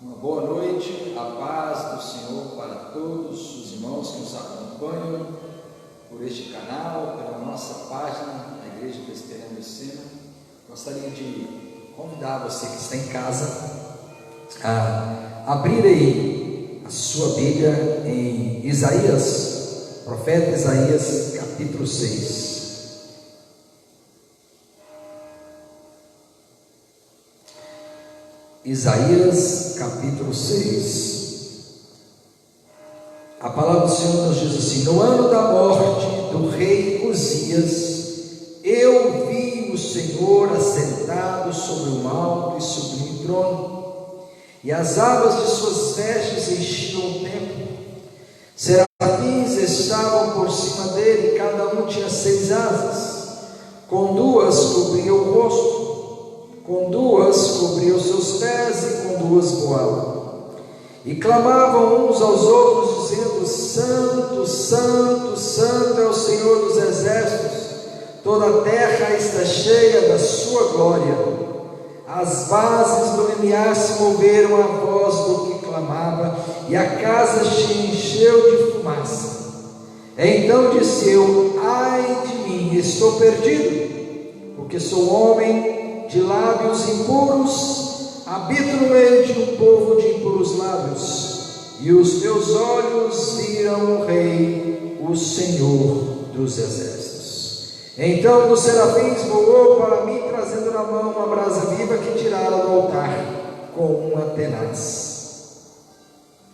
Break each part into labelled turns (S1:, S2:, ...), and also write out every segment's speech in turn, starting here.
S1: Uma boa noite, a paz do Senhor para todos os irmãos que nos acompanham por este canal, pela nossa página da Igreja Presbiteriana do Sena. Gostaria de convidar você que está em casa a abrir aí a sua Bíblia em Isaías, profeta Isaías, capítulo 6. Isaías capítulo 6. A palavra do Senhor nos diz assim: no ano da morte do rei Uzias, eu vi o Senhor assentado sobre um alto e sublime trono, e as abas de suas vestes enchiam o templo. Serafins estavam por cima dele, cada um tinha 6 asas, com 2 cobria o rosto, com 2 cobria os seus pés e com 2 voavam. E clamavam uns aos outros, dizendo: Santo, Santo, Santo é o Senhor dos exércitos, toda a terra está cheia da sua glória. As bases do limiar se moveram à voz do que clamava, e a casa se encheu de fumaça. Então disse eu: ai de mim, estou perdido, porque sou homem de lábios impuros, habito no meio de um povo de impuros lábios, e os meus olhos viram o Rei, o Senhor dos exércitos. Então um dos serafins voou para mim, trazendo na mão uma brasa viva que tirara do altar com uma tenaz.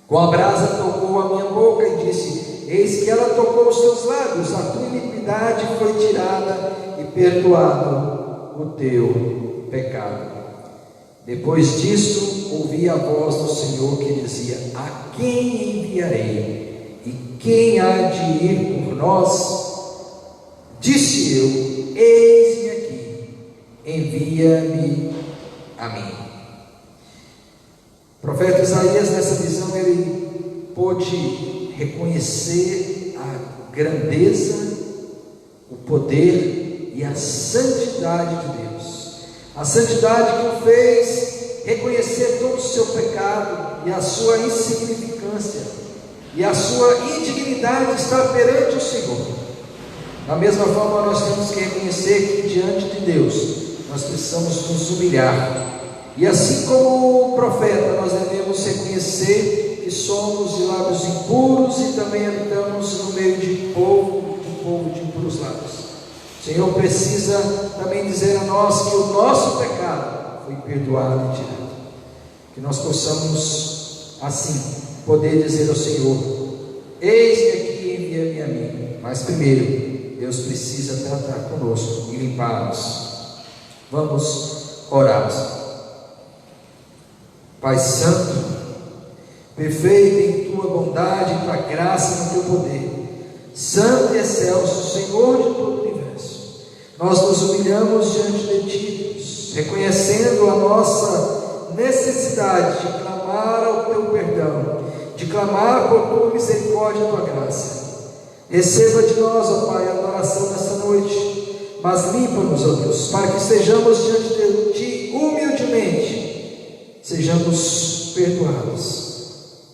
S1: Com a brasa tocou a minha boca e disse: eis que ela tocou os teus lábios, a tua iniquidade foi tirada e perdoado o teu pecado. Depois disso ouvi a voz do Senhor que dizia: a quem enviarei? E quem há de ir por nós? Disse eu: eis-me aqui, envia-me a mim. O profeta Isaías, nessa visão, ele pôde reconhecer a grandeza, o poder e a santidade de Deus. A santidade que o fez reconhecer todo o seu pecado e a sua insignificância e a sua indignidade de estar perante o Senhor. Da mesma forma, nós temos que reconhecer que diante de Deus nós precisamos nos humilhar, e assim como o profeta, nós devemos reconhecer que somos de lábios impuros e também habitamos no meio de um povo de impuros lábios. O Senhor precisa também dizer a nós que o nosso pecado foi perdoado e tirado. Que nós possamos, assim, poder dizer ao Senhor: eis-me aqui, envia-me a mim. Mas primeiro, Deus precisa tratar conosco e limpar-nos. Vamos orar. Pai Santo, perfeito em tua bondade, em tua graça e no teu poder, Santo e excelso, Senhor de todo o universo, nós nos humilhamos diante de ti, Deus, reconhecendo a nossa necessidade de clamar ao teu perdão, de clamar por tua misericórdia e tua graça. Receba de nós, ó Pai, a adoração nessa noite, mas limpa-nos, ó Deus, para que estejamos diante de ti humildemente, sejamos perdoados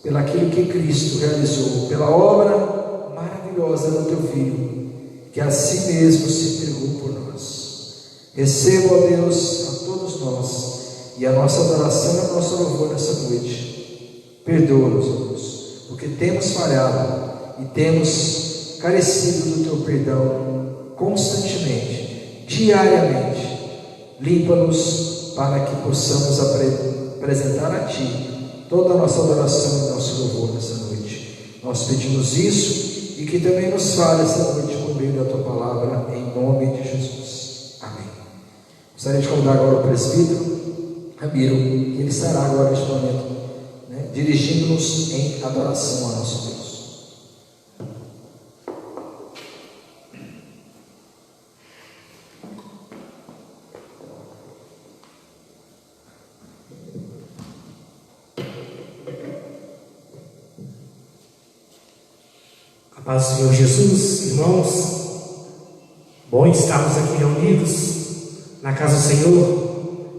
S1: pelo aquilo que Cristo realizou, pela obra maravilhosa do teu Filho, que a si mesmo se entregou por nós. Receba, ó Deus, a todos nós, e a nossa adoração e a nossa louvor nessa noite. Perdoa-nos, ó Deus, porque temos falhado e temos carecido do teu perdão constantemente, diariamente. Limpa-nos para que possamos apresentar a ti toda a nossa adoração e nosso louvor nessa noite. Nós pedimos isso, e que também nos fale essa noite por meio da tua palavra, em nome de Jesus. Amém. Gostaria de convidar agora o presbítero Ramiro, que ele estará agora neste momento, dirigindo-nos em adoração a nosso Deus.
S2: A paz do Senhor Jesus, irmãos, bom estarmos aqui reunidos na casa do Senhor.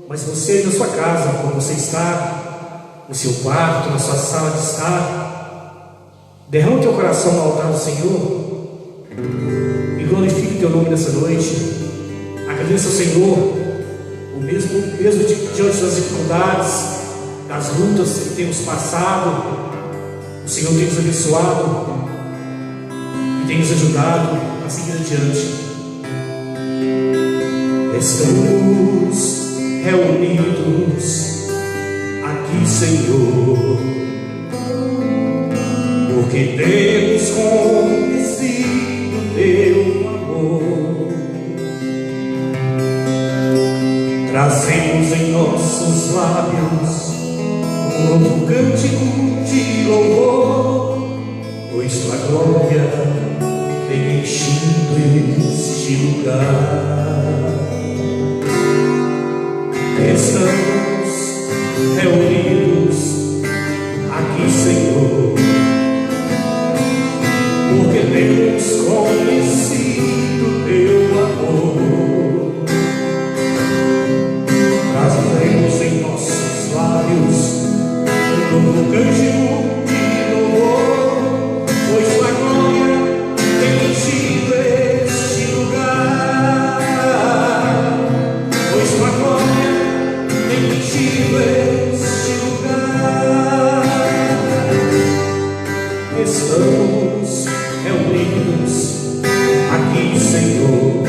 S2: Mas você na sua casa, como você está, no seu quarto, na sua sala de estar, derrama teu coração no altar do Senhor e glorifique teu nome nessa noite. Agradeça ao Senhor, mesmo diante das dificuldades, das lutas que temos passado. O Senhor tem nos abençoado e tem nos ajudado a seguir adiante. Estamos reunidos aqui, Senhor, porque temos conhecido teu amor. Trazemos em nossos lábios um novo cântico de louvor, pois tua glória tem enchido este lugar. Estamos reunidos aqui, Senhor, porque temos conhecido teu amor. Trazemos em nossos lábios um novo cântico de louvor, pois tua glória tem enchido este lugar. Pois tua glória tem enchido este lugar. Estamos reunidos aqui, Senhor,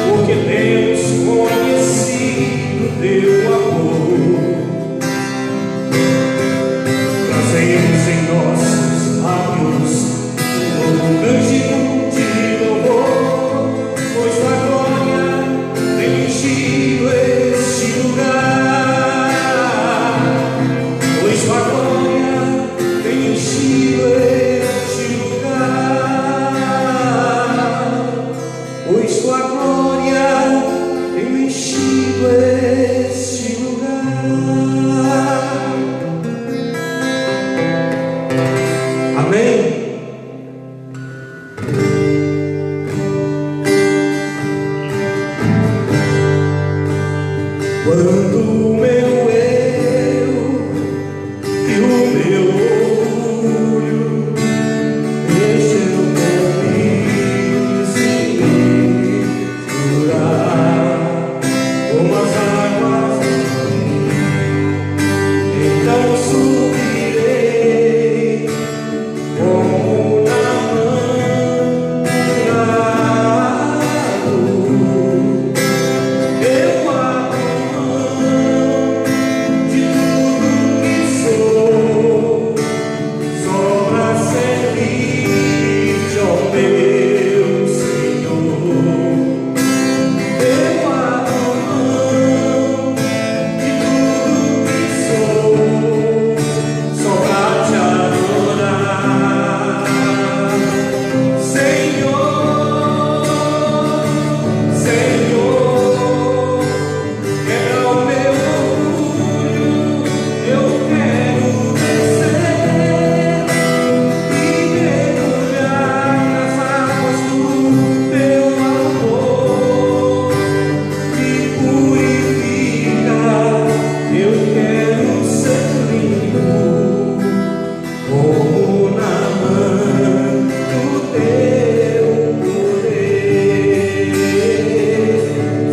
S2: porque temos conhecido teu amor. Trazemos em nossos lábios um novo cântico de louvor, pois tua glória tem enchido este lugar. Pois tua glória tem enchido este lugar. Pois tua glória tem enchido este lugar. Amém. Quando o meu eu e o meu orgulho mexeu comigo sem me jurar, como as águas do rio, então subirei como na eu abro mão de tudo que sou, só pra servir-te, ó meu Senhor. Eu abro mão de tudo que sou, só pra te adorar, Senhor, Senhor. Quebra o meu orgulho, eu quero descer e mergulhar nas águas do teu amor. Me purifica, eu quero ser limpo, como na mão do teu poder,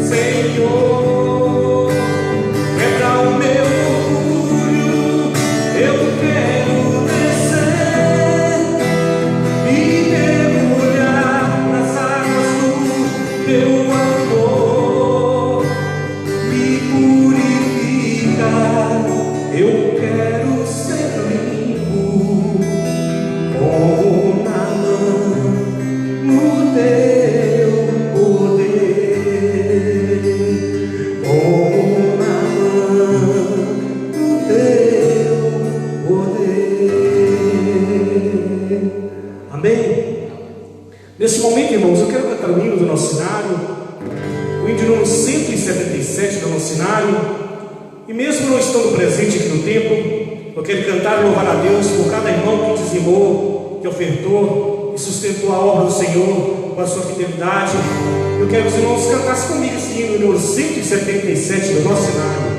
S2: Senhor. Quebra o meu orgulho, eu quero descer e mergulhar nas águas do teu amor. Me purifica, eu quero ser limpo, como na mão no teu poder, como na mão no teu poder. Amém? Nesse momento, irmãos, eu quero cantar o hino do nosso cenário, o hino de número 177 do nosso cenário. E mesmo não estando presente aqui no templo, eu quero cantar e louvar a Deus por cada irmão que dizimou, que ofertou e sustentou a obra do Senhor com a sua fidelidade. Eu quero que os irmãos cantassem comigo esse hino número 177 do nosso cenário.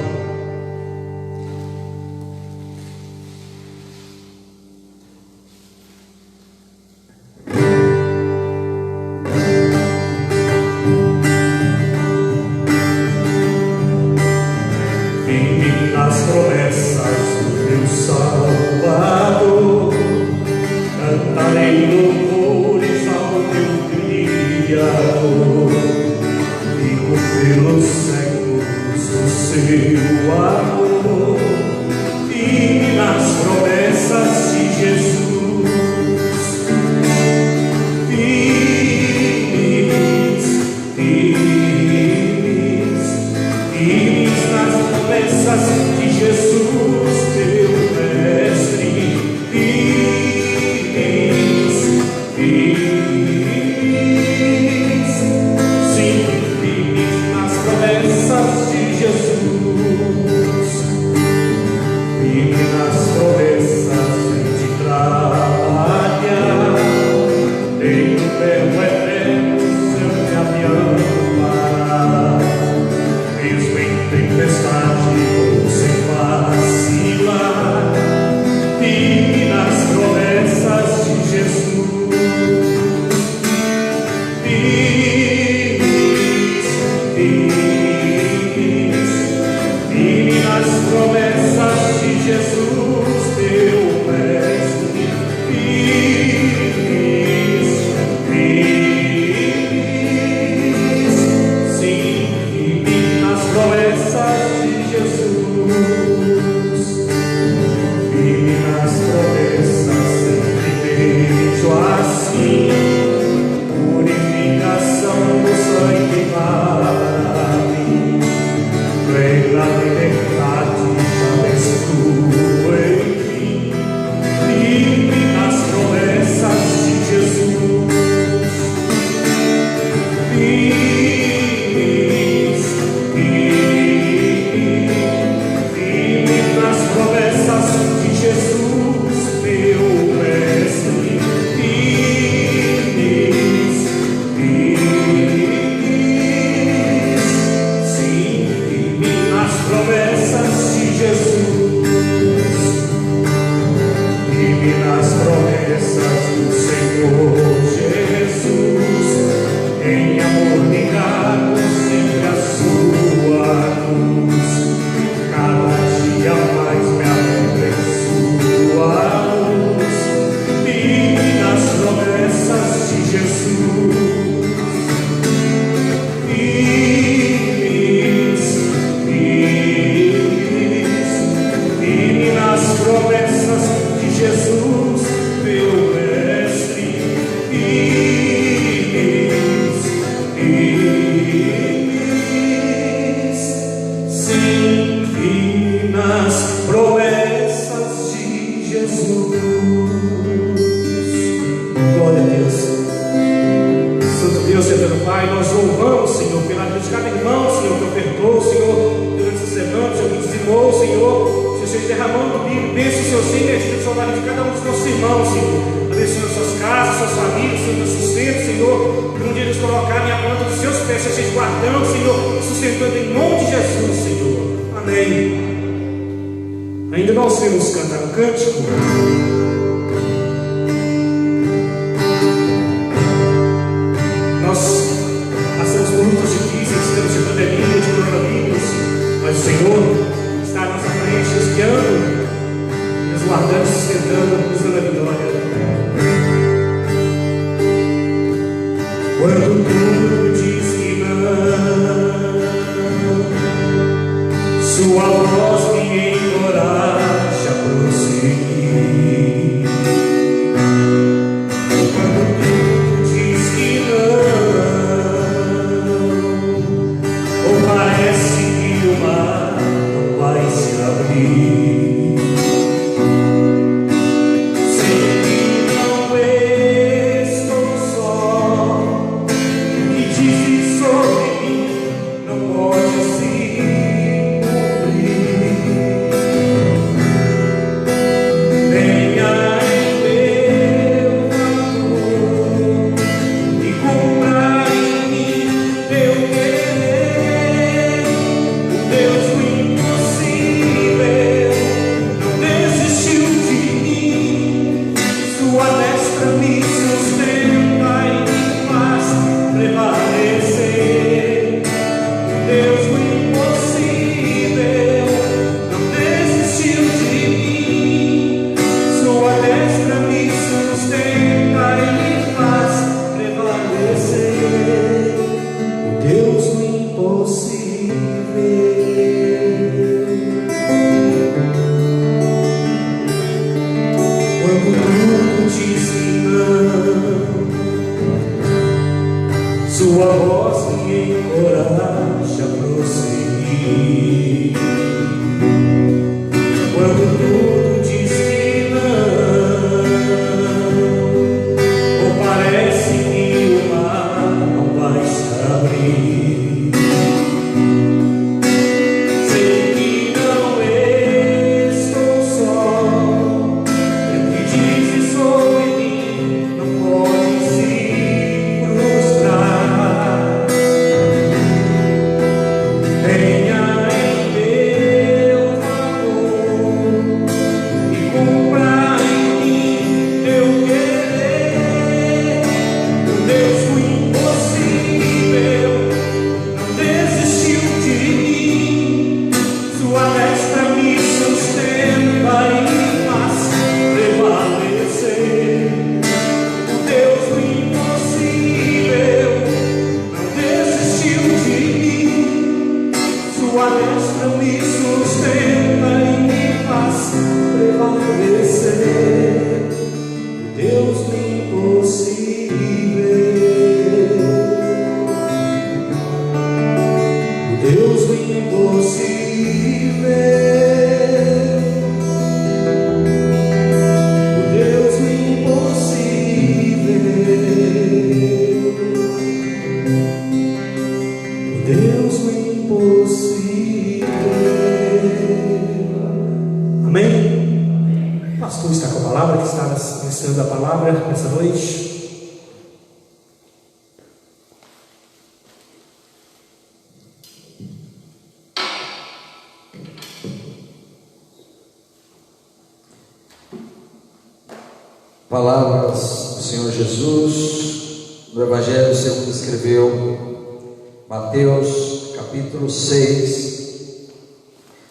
S1: Palavras do Senhor Jesus no Evangelho segundo escreveu Mateus, capítulo 6,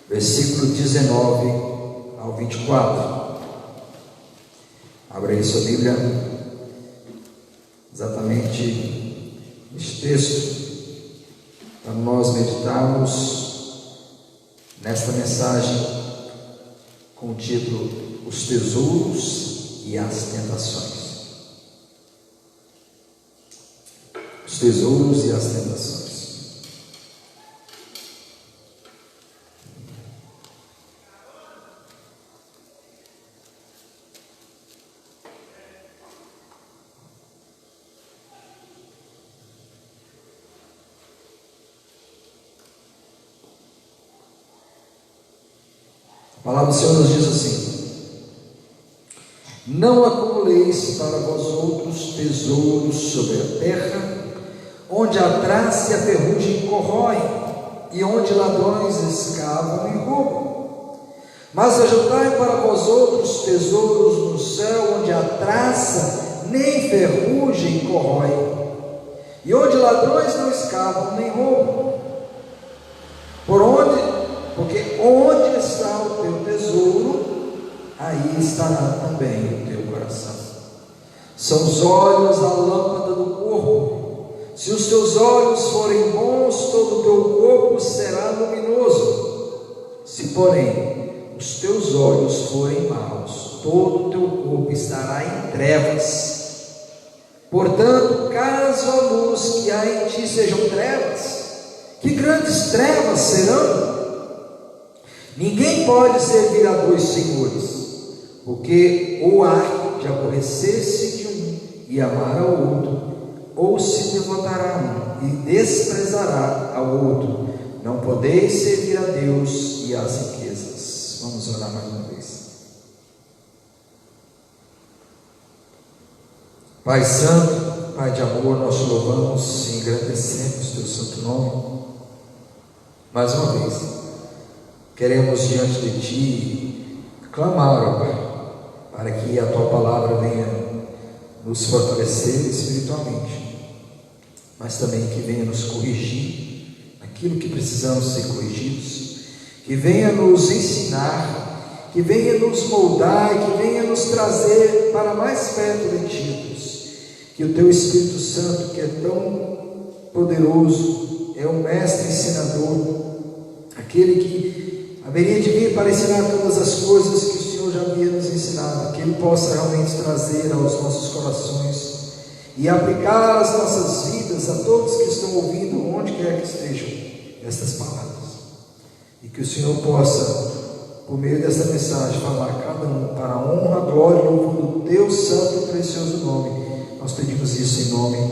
S1: versículo 19 ao 24. Abra aí sua Bíblia, exatamente neste texto, para nós meditarmos nesta mensagem com o título Os Tesouros e as Tentações. Os tesouros e as tentações. A palavra do Senhor nos diz assim: não acumuleis para vós outros tesouros sobre a terra, onde a traça e a ferrugem corroem, e onde ladrões escavam e roubam. Mas ajuntai para vós outros tesouros no céu, onde a traça nem ferrugem corrói, e onde ladrões não escavam nem roubam. Porque onde está o teu tesouro, aí estará também o teu coração. São os olhos a lâmpada do corpo. Se os teus olhos forem bons, todo o teu corpo será luminoso. Se, porém, os teus olhos forem maus, todo o teu corpo estará em trevas. Portanto, caso a luz que há em ti sejam trevas, que grandes trevas serão? Ninguém pode servir a dois senhores, porque ou há de aborrecer-se de um e amar ao outro, ou se devotará a um e desprezará ao outro. Não podeis servir a Deus e às riquezas. Vamos orar mais uma vez. Pai Santo, Pai de amor, nós te louvamos e engrandecemos teu santo nome. Mais uma vez, queremos diante de ti clamar, ó Pai, para que a tua palavra venha nos fortalecer espiritualmente, mas também que venha nos corrigir naquilo que precisamos ser corrigidos, que venha nos ensinar, que venha nos moldar, que venha nos trazer para mais perto de ti, Deus. Que o teu Espírito Santo, que é tão poderoso, é um mestre ensinador, aquele que haveria de vir para ensinar todas as coisas que o Senhor já havia nos ensinado, que Ele possa realmente trazer aos nossos corações e aplicar às nossas vidas, a todos que estão ouvindo, onde quer que estejam, estas palavras. E que o Senhor possa, por meio desta mensagem, falar a cada um para a honra, glória e louvor do teu santo e precioso nome. Nós pedimos isso em nome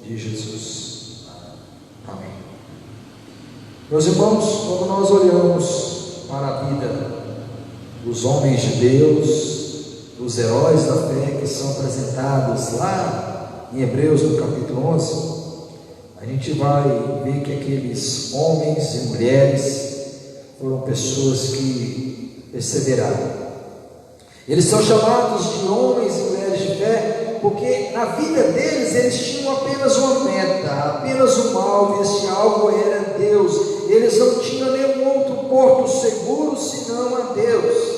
S1: de Jesus. Amém. Meus irmãos, quando nós olhamos para a vida dos homens de Deus, dos heróis da fé que são apresentados lá em Hebreus no capítulo 11, a gente vai ver que aqueles homens e mulheres foram pessoas que perseveraram. Eles são chamados de homens e mulheres de fé porque na vida deles eles tinham apenas uma meta, apenas um alvo, e esse alvo era Deus. Eles não tinham nenhum outro porto seguro senão a Deus.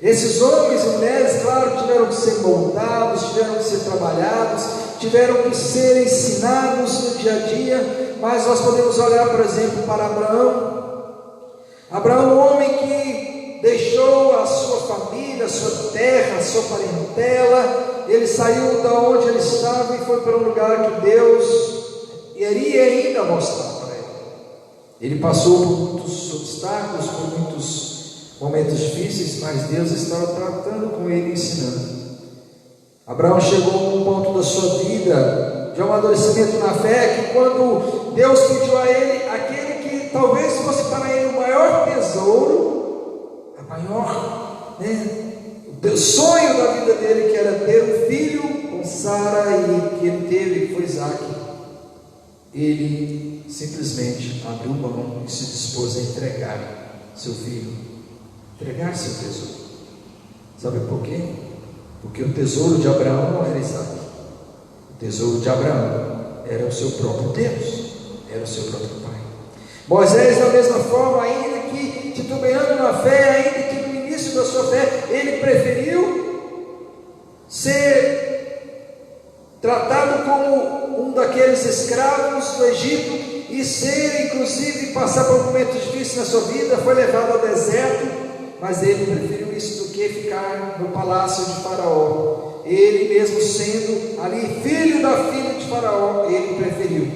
S1: Esses homens e mulheres, claro, tiveram que ser moldados, tiveram que ser trabalhados, tiveram que ser ensinados no dia a dia, mas nós podemos olhar, por exemplo, para Abraão. Abraão, um homem que deixou a sua família, a sua terra, a sua parentela, ele saiu da onde ele estava e foi para um lugar que Deus iria ainda mostrar para ele. Ele passou por muitos obstáculos, por muitos momentos difíceis, mas Deus estava tratando com ele e ensinando. Abraão chegou a um ponto da sua vida de amadurecimento na fé, que quando Deus pediu a ele aquele que talvez fosse para ele o maior tesouro, a maior, o sonho da vida dele, que era ter um filho com Sara, e que ele teve, que foi Isaac, ele simplesmente abriu mão e se dispôs a entregar seu filho, entregar seu tesouro. Sabe por quê? Porque o tesouro de Abraão não era Isaac. O tesouro de Abraão era o seu próprio Deus, era o seu próprio Pai. Moisés, da mesma forma, ainda que titubeando na fé, ainda que no início da sua fé, ele preferiu ser tratado como um daqueles escravos do Egito e ser, inclusive, passar por momentos difíceis na sua vida. Foi levado ao deserto, mas ele preferiu isso do que ficar no palácio de Faraó. Ele mesmo sendo ali filho da filha de Faraó, ele preferiu.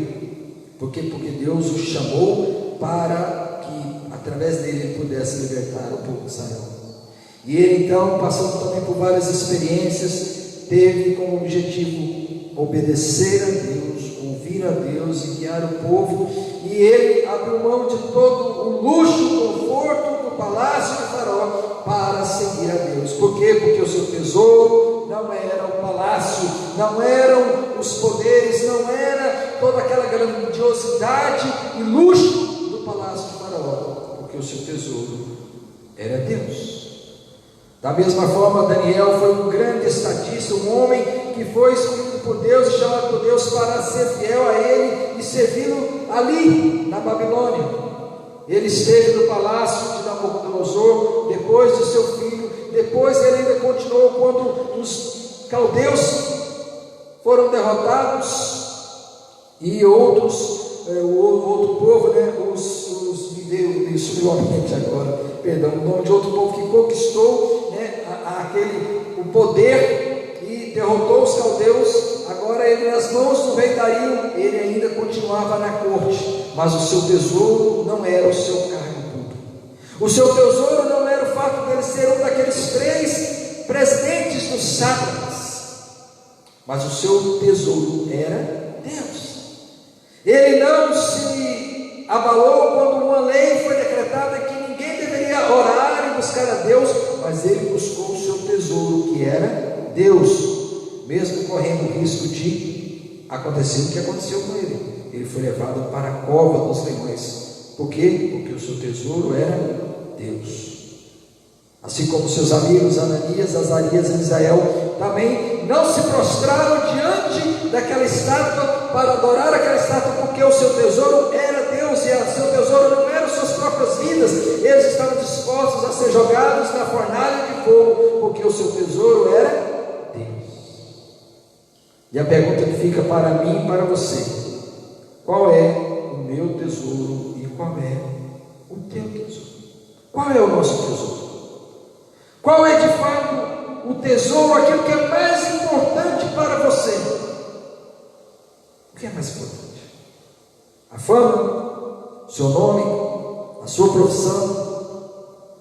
S1: Por quê? Porque Deus o chamou para que através dele ele pudesse libertar o povo de Israel. E ele então, passando também por várias experiências, teve como objetivo obedecer a Deus, ouvir a Deus e guiar o povo. E ele abriu mão de todo o luxo, o conforto do palácio de Faraó para seguir a Deus. Por quê? Porque o seu tesouro não era o palácio, não eram os poderes, não era toda aquela grandiosidade e luxo do palácio de Faraó, porque o seu tesouro era Deus. Da mesma forma, Daniel foi um grande estadista, um homem que foi escolhido por Deus e chamado por Deus para ser fiel a ele e servi-lo ali na Babilônia. Ele esteve no palácio de Nabucodonosor, depois de seu filho. Depois ele ainda continuou quando os caldeus foram derrotados e outros, o outro povo, os me subiu a mente agora, perdão, o nome de outro povo que conquistou o poder e derrotou os caldeus. Agora ele, nas mãos do rei Dario, ele ainda continuava na corte, mas o seu tesouro não era o seu cargo público. O seu tesouro não era o fato dele ser um daqueles 3 presidentes dos sátrapas, mas o seu tesouro era Deus. Ele não se abalou quando uma lei foi decretada que ninguém deveria orar e buscar a Deus, mas ele buscou o seu tesouro, que era Deus, mesmo correndo o risco de acontecer o que aconteceu com ele. Ele foi levado para a cova dos leões. Por quê? Porque o seu tesouro era Deus. Assim como seus amigos Ananias, Azarias e Misael também não se prostraram diante daquela estátua para adorar aquela estátua, porque o seu tesouro era Deus e o seu tesouro não eram suas próprias vidas. Eles estavam dispostos a ser jogados na fornalha de fogo, porque o seu tesouro era Deus. E a pergunta que fica para mim e para você: qual é o meu tesouro e qual é o teu tesouro? Qual é o nosso tesouro? Qual é de fato o tesouro, aquilo que é mais importante para você? O que é mais importante? A fama, o seu nome, a sua profissão,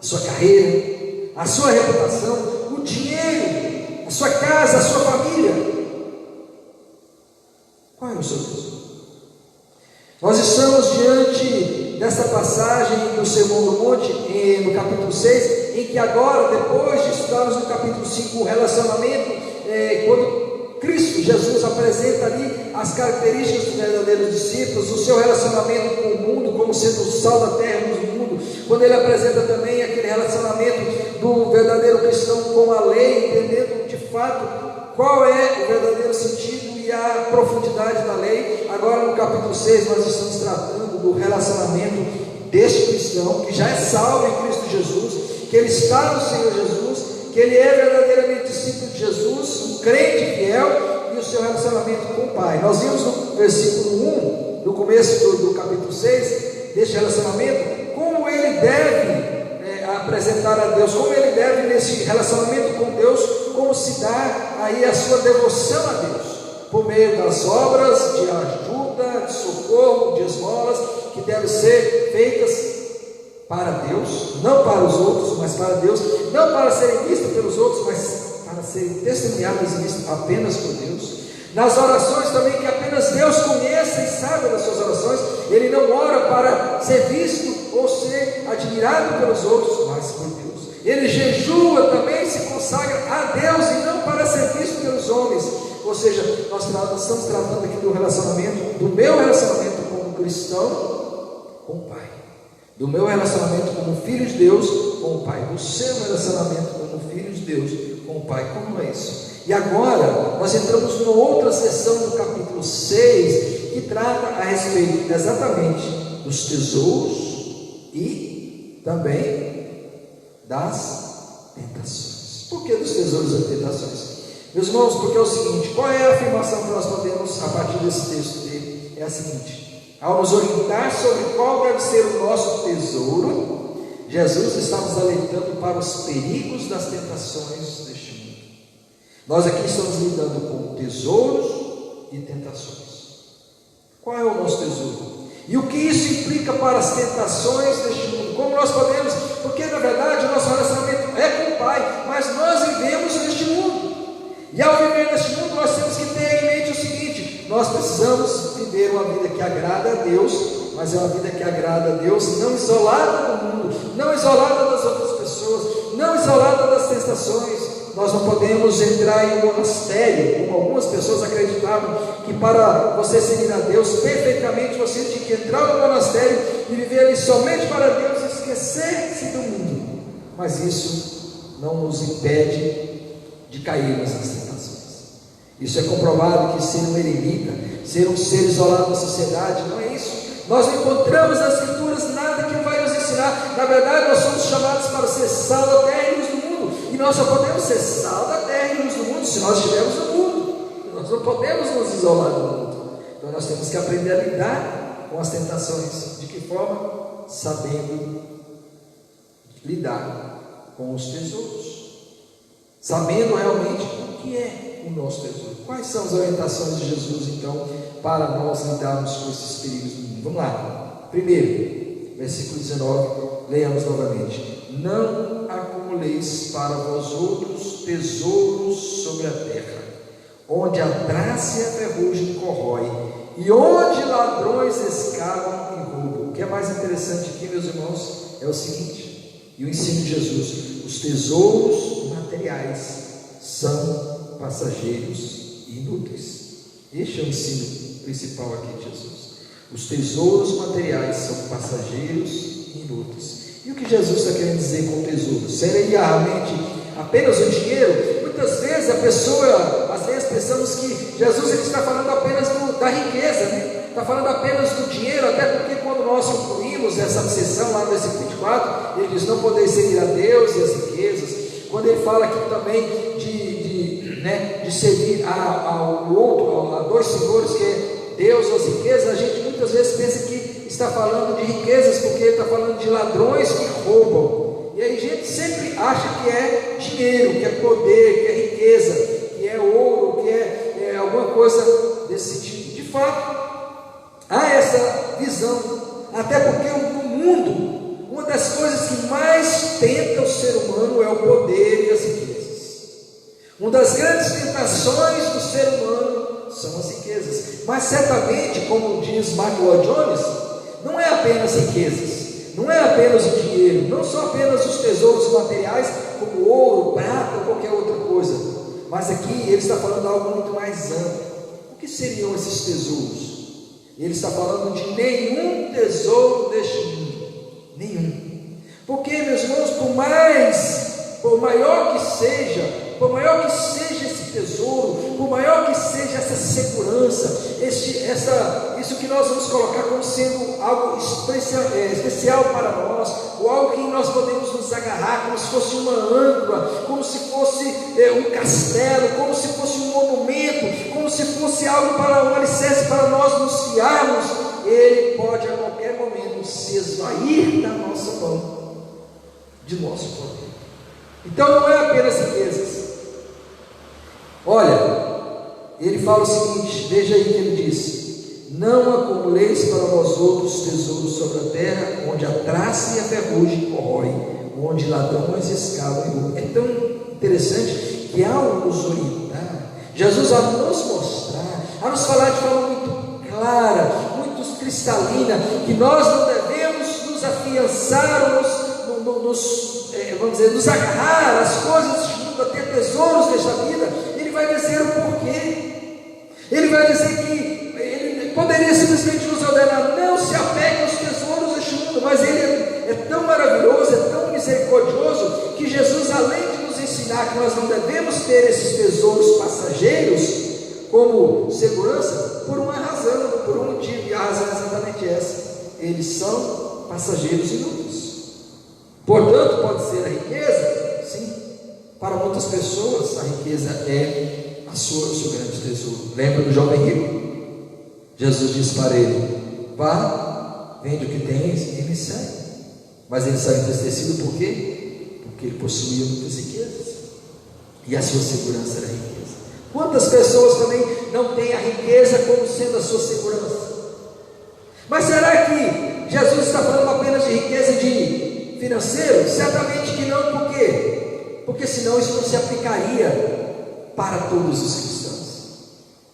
S1: a sua carreira, a sua reputação, o dinheiro, a sua casa, a sua família? Qual é o seu tesouro? Nós estamos diante dessa passagem do Sermão do Monte, no capítulo 6, em que agora, depois de estudarmos no capítulo 5 o relacionamento, quando Cristo Jesus apresenta ali as características dos verdadeiros discípulos, o seu relacionamento com o mundo, como sendo o sal da terra do mundo, quando ele apresenta também aquele relacionamento do verdadeiro cristão com a lei, entendendo de fato qual é o verdadeiro sentido e a profundidade da lei. Agora no capítulo 6 nós estamos tratando do relacionamento deste cristão, que já é salvo em Cristo Jesus, que ele está no Senhor Jesus, que ele é verdadeiramente discípulo de Jesus, um crente fiel, e o seu relacionamento com o Pai. Nós vimos no versículo 1, no começo do capítulo 6, deste relacionamento, como ele deve apresentar a Deus, como ele deve, nesse relacionamento com Deus, como se dá aí a sua devoção a Deus, por meio das obras de ajuda, de socorro, de esmolas, que devem ser feitas para Deus, não para os outros, mas para Deus, não para serem vistas pelos outros, mas para serem testemunhadas e vistas apenas por Deus. Nas orações também, que apenas Deus conheça e saiba das suas orações. Ele não ora para ser visto ou ser admirado pelos outros, mas por Deus. Ele jejua também, se consagra a Deus e não para ser visto pelos homens. Ou seja, nós estamos tratando aqui do relacionamento, do meu relacionamento como cristão com o Pai, do meu relacionamento como filho de Deus com o Pai, do seu relacionamento como filho de Deus com o Pai. Como é isso? E agora nós entramos numa outra seção do capítulo 6, que trata a respeito exatamente dos tesouros e também das tentações. Por que dos tesouros e tentações? Meus irmãos, porque é o seguinte: qual é a afirmação que nós podemos, a partir desse texto dele? É a seguinte: ao nos orientar sobre qual deve ser o nosso tesouro, Jesus está nos alertando para os perigos das tentações deste mundo. Nós aqui estamos lidando com tesouros e tentações. Qual é o nosso tesouro? E o que isso implica para as tentações deste mundo? Como nós podemos, porque na verdade o nosso relacionamento é com o Pai, mas nós vivemos neste mundo. E ao viver neste mundo, nós temos que ter em mente o seguinte: nós precisamos viver uma vida que agrada a Deus, mas é uma vida que agrada a Deus não isolada do mundo, não isolada das outras pessoas, não isolada das tentações. Nós não podemos entrar em um monastério, como algumas pessoas acreditavam, que para você servir a Deus perfeitamente, você tinha que entrar no monastério e viver ali somente para Deus e esquecer-se do mundo. Mas isso não nos impede de cairmos nas tentações. Isso é comprovado que ser um eremita, ser um ser isolado da sociedade, não é isso. Nós não encontramos nas Escrituras nada que vai nos ensinar. Na verdade, nós somos chamados para ser sal da terra e luz do mundo, e nós só podemos ser sal da terra e luz do mundo se nós estivermos no mundo. Nós não podemos nos isolar do mundo. Então nós temos que aprender a lidar com as tentações. De que forma? Sabendo lidar com os tesouros, sabendo realmente o que é o nosso tesouro. Quais são as orientações de Jesus, então, para nós lidarmos com esses perigos do mundo? Vamos lá. Primeiro, versículo 19, leiamos novamente: não acumuleis para vós outros tesouros sobre a terra, onde a traça e a ferrugem corrói, e onde ladrões escavam e roubam. O que é mais interessante aqui, meus irmãos, é o seguinte, e o ensino de Jesus: os tesouros materiais são passageiros e inúteis. Este é o ensino principal aqui de Jesus. Os tesouros materiais são passageiros e inúteis. E o que Jesus está querendo dizer com tesouro? Seria realmente apenas o dinheiro? Muitas vezes às vezes pensamos que Jesus ele está falando apenas da riqueza, né? Está falando apenas do dinheiro, até porque quando nós concluímos essa sessão lá no versículo 24, ele diz: não podeis seguir a Deus e as riquezas. Quando ele fala aqui também de servir ao outro, a dois senhores, que é Deus ou as riquezas, a gente muitas vezes pensa que está falando de riquezas, porque ele está falando de ladrões que roubam. E aí a gente sempre acha que é dinheiro, que é poder, que é riqueza, que é ouro, que é alguma coisa desse sentido. De fato, há essa visão, até porque no mundo, uma das coisas que mais tenta o ser humano é o poder e as riquezas. Uma das grandes tentações do ser humano são as riquezas, mas certamente, como diz Mark Lloyd Jones, não é apenas riquezas, não é apenas o dinheiro, não são apenas os tesouros materiais, como ouro, prata ou qualquer outra coisa, mas aqui ele está falando de algo muito mais amplo. O que seriam esses tesouros? Ele está falando de nenhum tesouro deste mundo, nenhum, porque, meus irmãos, por maior que seja esse tesouro, por maior que seja essa segurança, isso que nós vamos colocar como sendo algo especial para nós, ou algo que nós podemos nos agarrar, como se fosse uma âncora, como se fosse um castelo, como se fosse um monumento, como se fosse algo para um alicerce para nós nos fiarmos, ele pode a qualquer momento se esvair da nossa mão, de nosso poder. Então não é apenas riquezas. Olha, ele fala o seguinte, veja aí que ele diz: não acumuleis para vós outros tesouros sobre a terra, onde a traça e a ferrugem corrói, onde ladrões escavam e roubam. É tão interessante que ao nos orientar, Jesus a nos mostrar, a nos falar de forma muito clara, muito cristalina, que nós não devemos nos afiançar, nos agarrar às coisas deste mundo, a ter tesouros desta vida. Ele vai dizer o porquê. Ele vai dizer que ele poderia simplesmente nos ordenar: não se apegue aos tesouros deste mundo, mas ele é tão maravilhoso, é tão misericordioso, que Jesus, além de nos ensinar que nós não devemos ter esses tesouros passageiros como segurança por uma razão, por um motivo, e a razão é exatamente essa: eles são passageiros inúteis. Portanto, pode ser a riqueza, sim, para muitas pessoas a riqueza é o seu grande tesouro. Lembra do jovem rico? Jesus disse para ele: vá, vende o que tens e me segue. Mas ele saiu entristecido por quê? Porque ele possuía muitas riquezas, e a sua segurança era a riqueza. Quantas pessoas também não têm a riqueza como sendo a sua segurança? Mas será que Jesus está falando apenas de riqueza de financeiro? Certamente que não. Por quê? Porque senão isso não se aplicaria para todos os cristãos.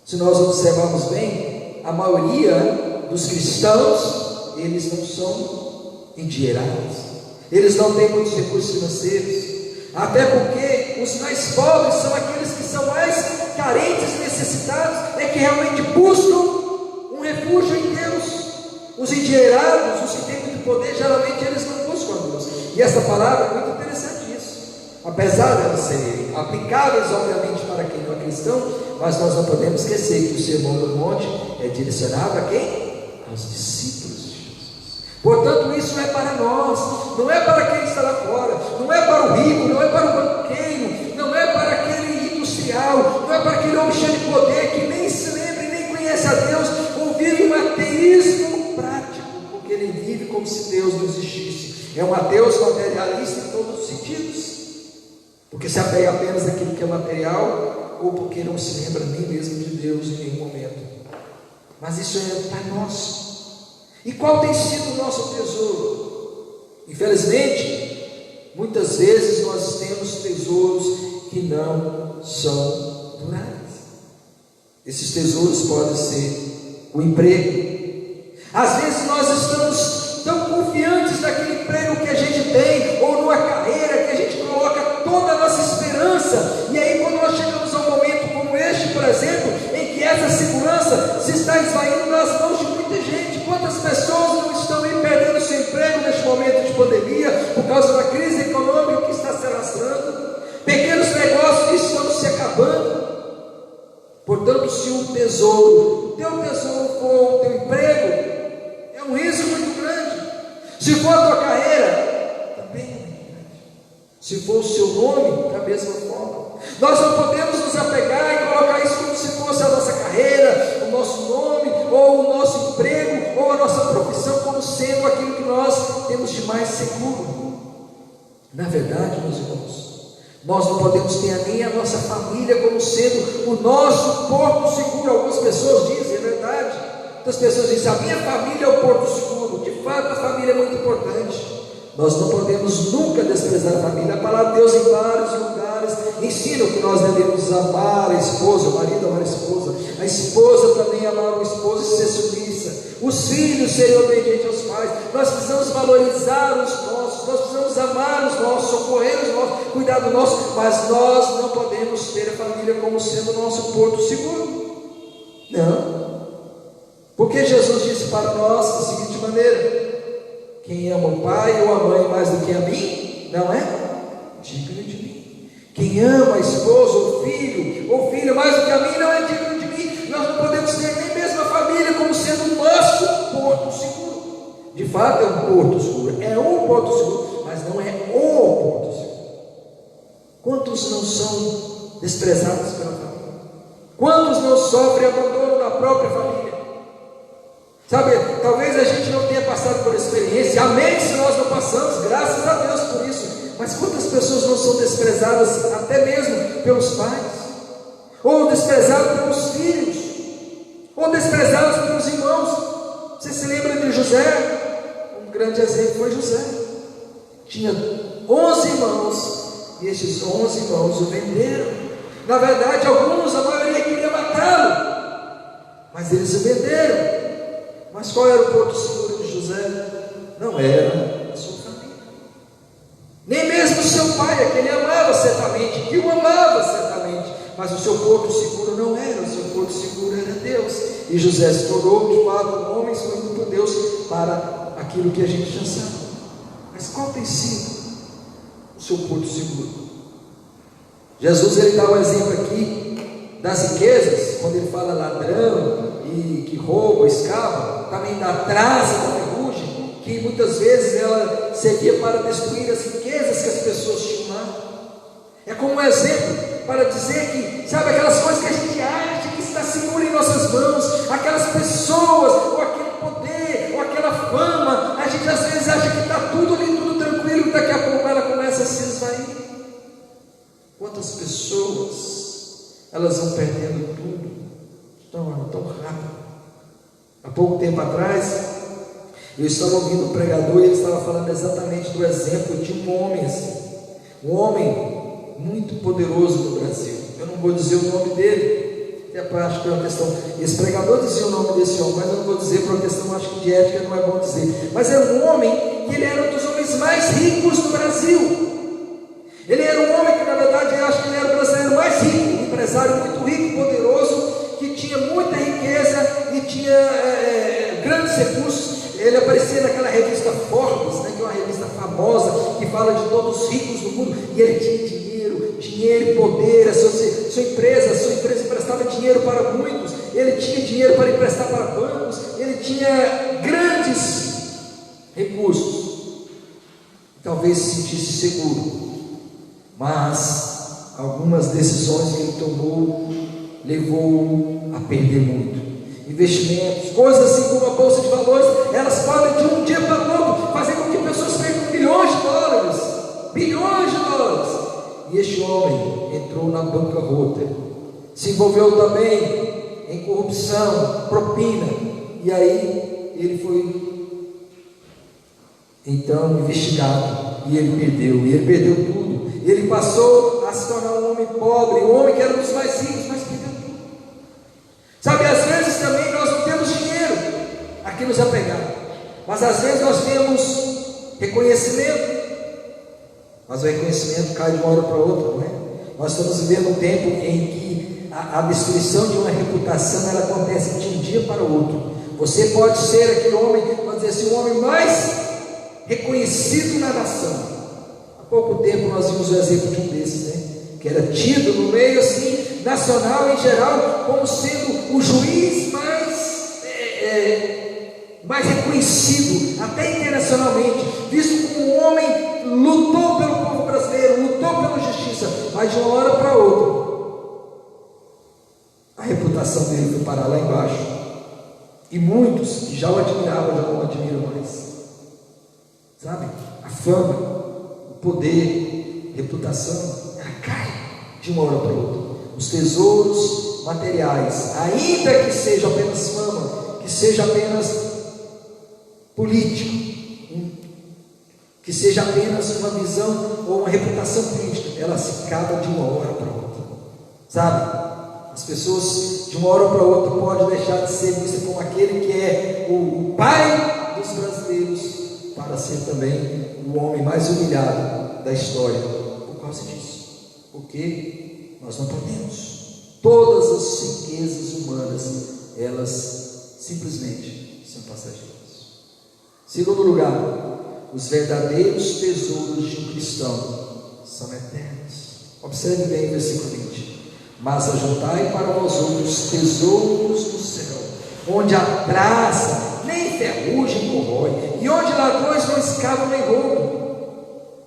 S1: Se nós observarmos bem, a maioria dos cristãos, eles não são endinheirados, eles não têm muitos recursos financeiros, até porque os mais pobres são aqueles que são mais carentes e necessitados, é que realmente buscam um refúgio em Deus. Os endinheirados, os que têm muito poder, geralmente eles não buscam a Deus. E essa palavra é muito interessante isso, apesar de elas serem aplicáveis obviamente para quem não é cristão, mas nós não podemos esquecer que o Sermão do Monte é direcionado a quem? Aos discípulos de Jesus. Portanto, isso é para nós, não é para quem está lá fora, não é para o rico, não é para o banqueiro, não é para aquele industrial, não é para aquele homem cheio de poder que nem se lembra e nem conhece a Deus, ou vive um ateísmo prático, porque ele vive como se Deus não existisse. É um ateus materialista em todos os sentidos, porque se apega apenas àquilo que é material, ou porque não se lembra nem mesmo de Deus em nenhum momento. Mas isso é para nós. E qual tem sido o nosso tesouro? Infelizmente, muitas vezes nós temos tesouros que não são duráveis. Esses tesouros podem ser o emprego. Às vezes nós estamos tão confiantes naquele emprego que a gente tem, ou numa carreira que a gente coloca toda a nossa esperança, e aí quando nós chegamos a um momento como este, por exemplo, em que essa segurança se está esvaindo nas mãos de muita gente. Quantas pessoas não estão aí perdendo seu emprego neste momento de pandemia, por causa da crise econômica que está se alastrando, pequenos negócios que estão se acabando. Portanto, se o teu tesouro for o teu emprego, é um risco muito grande. Se for a tua carreira, também é muito grande. Se for o seu nome, da mesma forma. Nós não podemos nos apegar e colocar isso como se fosse a nossa carreira, o nosso nome, ou o nosso emprego, ou a nossa profissão, como sendo aquilo que nós temos de mais seguro. Na verdade, meus irmãos, nós não podemos ter nem a nossa família como sendo o nosso porto seguro. Algumas pessoas dizem, é verdade. Muitas pessoas dizem: a minha família é o porto seguro. De fato, a família é muito importante. Nós não podemos nunca desprezar a família. A palavra de Deus em vários lugares ensina que nós devemos amar a esposa, o marido amar a esposa também amar o esposo e ser submissa, os filhos serem obedientes aos pais. Nós precisamos valorizar os nossos, nós precisamos amar os nossos, socorrer os nossos, cuidar do nosso, mas nós não podemos ter a família como sendo o nosso porto seguro. Não, porque Jesus disse para nós da seguinte maneira: quem ama o pai ou a mãe mais do que a mim, não é digno de mim. Quem ama a esposa ou filho ou filha mais do que a mim, não é digno de mim. Nós não podemos ter nem mesmo a família como sendo o nosso porto seguro. De fato é um porto seguro, é um porto seguro, mas não é o porto seguro. Quantos não são desprezados pela família? Quantos não sofrem abandono da própria família? Sabe, talvez a gente não tenha passado por experiência, amém se nós não passamos, graças a Deus por isso. Mas quantas pessoas não são desprezadas até mesmo pelos pais, ou desprezadas pelos filhos, ou desprezadas pelos irmãos? Você se lembra de José? Um grande exemplo foi José. Tinha 11 irmãos, e esses 11 irmãos o venderam. Na verdade, alguns, a maioria queria matá-lo, mas eles o venderam. Mas qual era o porto seguro de José? Não era a sua família, nem mesmo o seu pai, que ele amava certamente, que o amava certamente, mas o seu porto seguro não era, o seu porto seguro era Deus. E José se tornou de fato um homem escolhido por Deus para aquilo que a gente já sabe. Mas qual tem sido o seu porto seguro? Jesus ele dá o exemplo aqui das riquezas, quando ele fala ladrão e que rouba, escava, também da traça, da ferrugem, que muitas vezes ela servia para destruir as riquezas que as pessoas tinham lá. É como um exemplo para dizer que, sabe, aquelas coisas que a gente acha que está segura em nossas mãos, aquelas pessoas, ou aquele poder, ou aquela fama, a gente às vezes acha que está tudo ali, tudo tranquilo, e daqui a pouco ela começa a se esvair. Quantas pessoas, elas vão perdendo tudo, tão rápido. Há pouco tempo atrás, eu estava ouvindo um pregador e ele estava falando exatamente do exemplo de um homem assim, um homem muito poderoso no Brasil. Eu não vou dizer o nome dele, até acho que é uma questão, esse pregador dizia o nome desse homem, mas eu não vou dizer por uma questão, acho que de ética não é bom dizer, mas era um homem que ele era um dos homens mais ricos do Brasil. Ele era um homem que, na verdade, eu acho que ele era o brasileiro mais rico, um empresário muito rico, poderoso, que tinha muita riqueza e tinha grandes recursos. Ele aparecia naquela revista Forbes, né, que é uma revista famosa, que fala de todos os ricos do mundo, e ele tinha dinheiro e poder. A sua empresa emprestava dinheiro para muitos, ele tinha dinheiro para emprestar para bancos, ele tinha grandes recursos, talvez se sentisse seguro, mas algumas decisões que ele tomou levou a perder muito. Investimentos, coisas assim como a bolsa de valores, elas podem de um dia para o outro fazer com que pessoas percam bilhões de dólares. E este homem entrou na bancarrota, se envolveu também em corrupção, propina, e aí ele foi então investigado, e ele perdeu tudo. Ele passou a se tornar um homem pobre, um homem que era um dos mais ricos, mas perdeu tudo. Sabe, às vezes também nós não temos dinheiro a que nos apegar, mas às vezes nós temos reconhecimento, mas o reconhecimento cai de uma hora para outra, não é? Nós estamos vivendo um tempo em que a destruição de uma reputação, ela acontece de um dia para o outro. Você pode ser aquele homem, vamos dizer assim, o homem mais reconhecido na nação. Há pouco tempo nós vimos o exemplo de um desses, né? Que era tido no meio assim, nacional em geral, como sendo o juiz mais reconhecido, até internacionalmente, visto como um homem lutou pelo povo brasileiro, lutou pela justiça, mas de uma hora para outra a reputação dele foi parar lá embaixo, e muitos que já o admiravam, já não o admiram mais, sabe? A fama, o poder, a reputação, ela cai de uma hora para outra. Os tesouros materiais, ainda que seja apenas fama, que seja apenas político, que seja apenas uma visão ou uma reputação política, ela se acaba de uma hora para outra, sabe? As pessoas de uma hora para outra podem deixar de ser vistas como aquele que é o pai dos brasileiros, para ser também o homem mais humilhado da história, por causa disso, porque nós não podemos. Todas as riquezas humanas, elas simplesmente são passageiras. Segundo lugar, os verdadeiros tesouros de um cristão são eternos. Observe bem o versículo 20. Mas ajuntai para vós outros tesouros do céu, onde a traça nem ferrugem corrói, e onde ladrões não escavam nem roubam.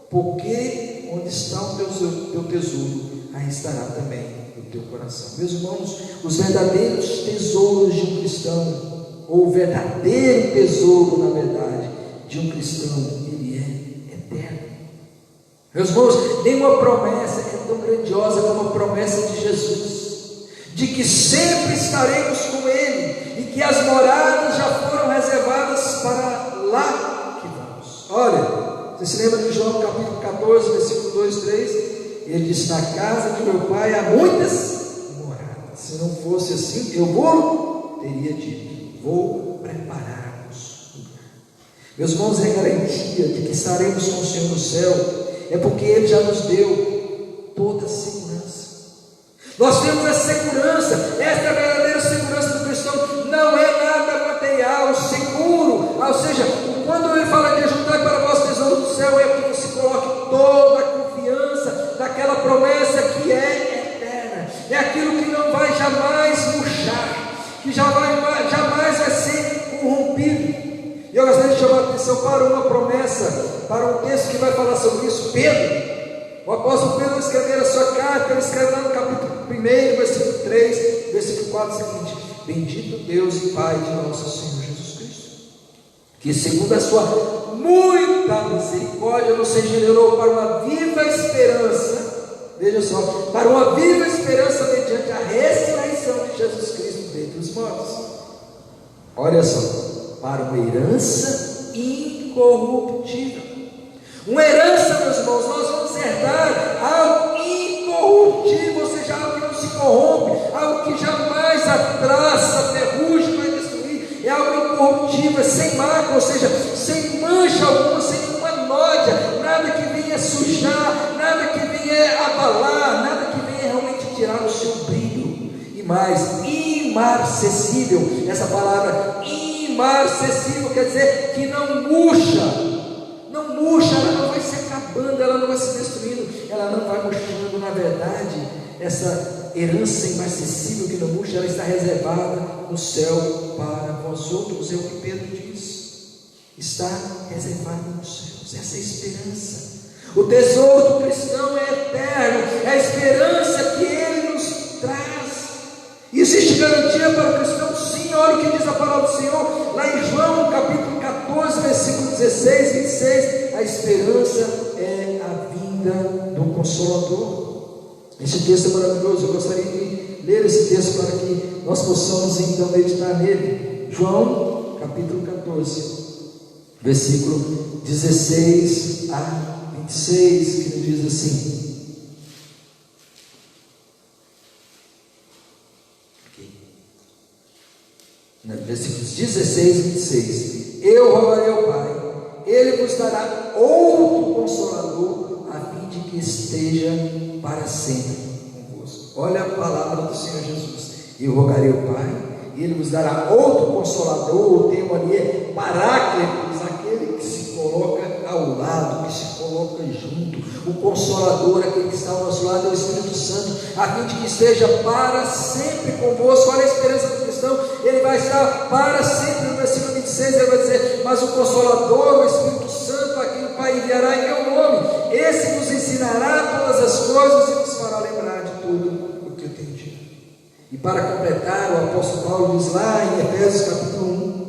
S1: Porque onde está o teu tesouro, aí estará também o teu coração. Meus irmãos, os verdadeiros tesouros de um cristão, ou o verdadeiro tesouro, na verdade, de um cristão, ele é eterno. Meus irmãos, nenhuma promessa é tão grandiosa como a promessa de Jesus, de que sempre estaremos com Ele, e que as moradas já foram reservadas para lá que vamos. Olha, você se lembra de João capítulo 14, versículo 2, 3? Ele disse: na casa de meu pai há muitas moradas, se não fosse assim, eu teria dito, vou preparar-vos lugar. Meus irmãos, é garantia de que estaremos com o Senhor no céu, é porque Ele já nos deu toda a segurança. Nós temos a segurança, esta é a verdadeira segurança do cristão, não é nada material, seguro, ou seja, quando Ele fala de ajuntar para vós tesouro do céu, é que você coloque toda a confiança naquela promessa que é é aquilo que não vai jamais murchar, que jamais vai ser corrompido. E eu gostaria de chamar a atenção para uma promessa, para um texto que vai falar sobre isso. Pedro, o apóstolo Pedro, escrever a sua carta, ele escreve lá no capítulo 1, versículo 3, versículo 4, o seguinte: bendito Deus e Pai de nosso Senhor Jesus Cristo, que segundo a sua muita misericórdia nos regenerou para uma viva esperança, veja só, para uma viva esperança mediante a ressurreição de Jesus Cristo dentre os mortos. Olha só, para uma herança incorruptível. Uma herança, meus irmãos, nós vamos herdar algo incorruptível, ou seja, algo que não se corrompe, algo que jamais a traça, a ferrugem vai destruir, é algo incorruptível, sem mácula, ou seja, sem mancha alguma, sem nenhuma nódia, nada que venha sujar, nada que venha abalar, nada que venha realmente tirar o seu brilho, e mais, imarcessível. Essa palavra imarcessível quer dizer que não murcha, ela não vai se acabando, ela não vai se destruindo, ela não vai murchando. Na verdade, essa herança imarcessível que não murcha, ela está reservada no céu para vós outros. É o que Pedro diz, está reservada nos céus. Essa é a esperança. O tesouro do cristão é eterno, é a esperança que ele nos traz. Existe garantia para o cristão? Sim. Olha o que diz a palavra do Senhor lá em João capítulo 14, versículo 16, 26. A esperança é a vinda do Consolador. Esse texto é maravilhoso. Eu gostaria de ler esse texto para que nós possamos então meditar nele. João capítulo 14, versículo 16 a 26, que nos diz assim: versículos 16 e 26: eu rogarei ao Pai, Ele vos dará outro Consolador, a fim de que esteja para sempre convosco. Olha a palavra do Senhor Jesus: eu rogarei ao Pai, e Ele vos dará outro Consolador. O termo ali é Paráclitos, aquele que se coloca ao lado, que se coloca junto. O Consolador, aquele que está ao nosso lado, é o Espírito Santo, a fim de que esteja para sempre convosco. Olha a esperança do cristão, ele vai estar para sempre. No versículo 26 ele vai dizer: mas o Consolador, o Espírito Santo, a quem o Pai enviará em meu nome, esse nos ensinará todas as coisas e nos fará lembrar de tudo o que eu tenho dito. E para completar, o apóstolo Paulo diz lá em Efésios capítulo 1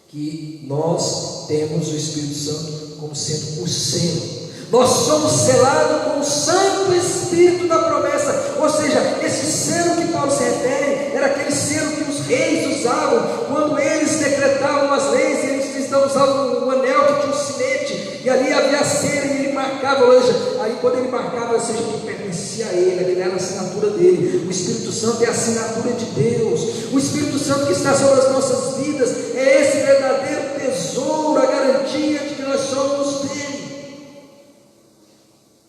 S1: que nós temos o Espírito Santo como sendo o selo. Nós somos selados com o Santo Espírito da promessa. Ou seja, esse selo que Paulo se refere era aquele selo que os reis usavam quando eles decretavam as leis. Eles usavam um anel que tinha um sinete, e ali havia a cera, e ele marcava. Ou seja, aí quando ele marcava, ou seja, que pertencia a ele, aquele era a assinatura dele. O Espírito Santo é a assinatura de Deus. O Espírito Santo que está sobre as nossas vidas é esse verdadeiro tesouro, a garantia de que nós somos dele.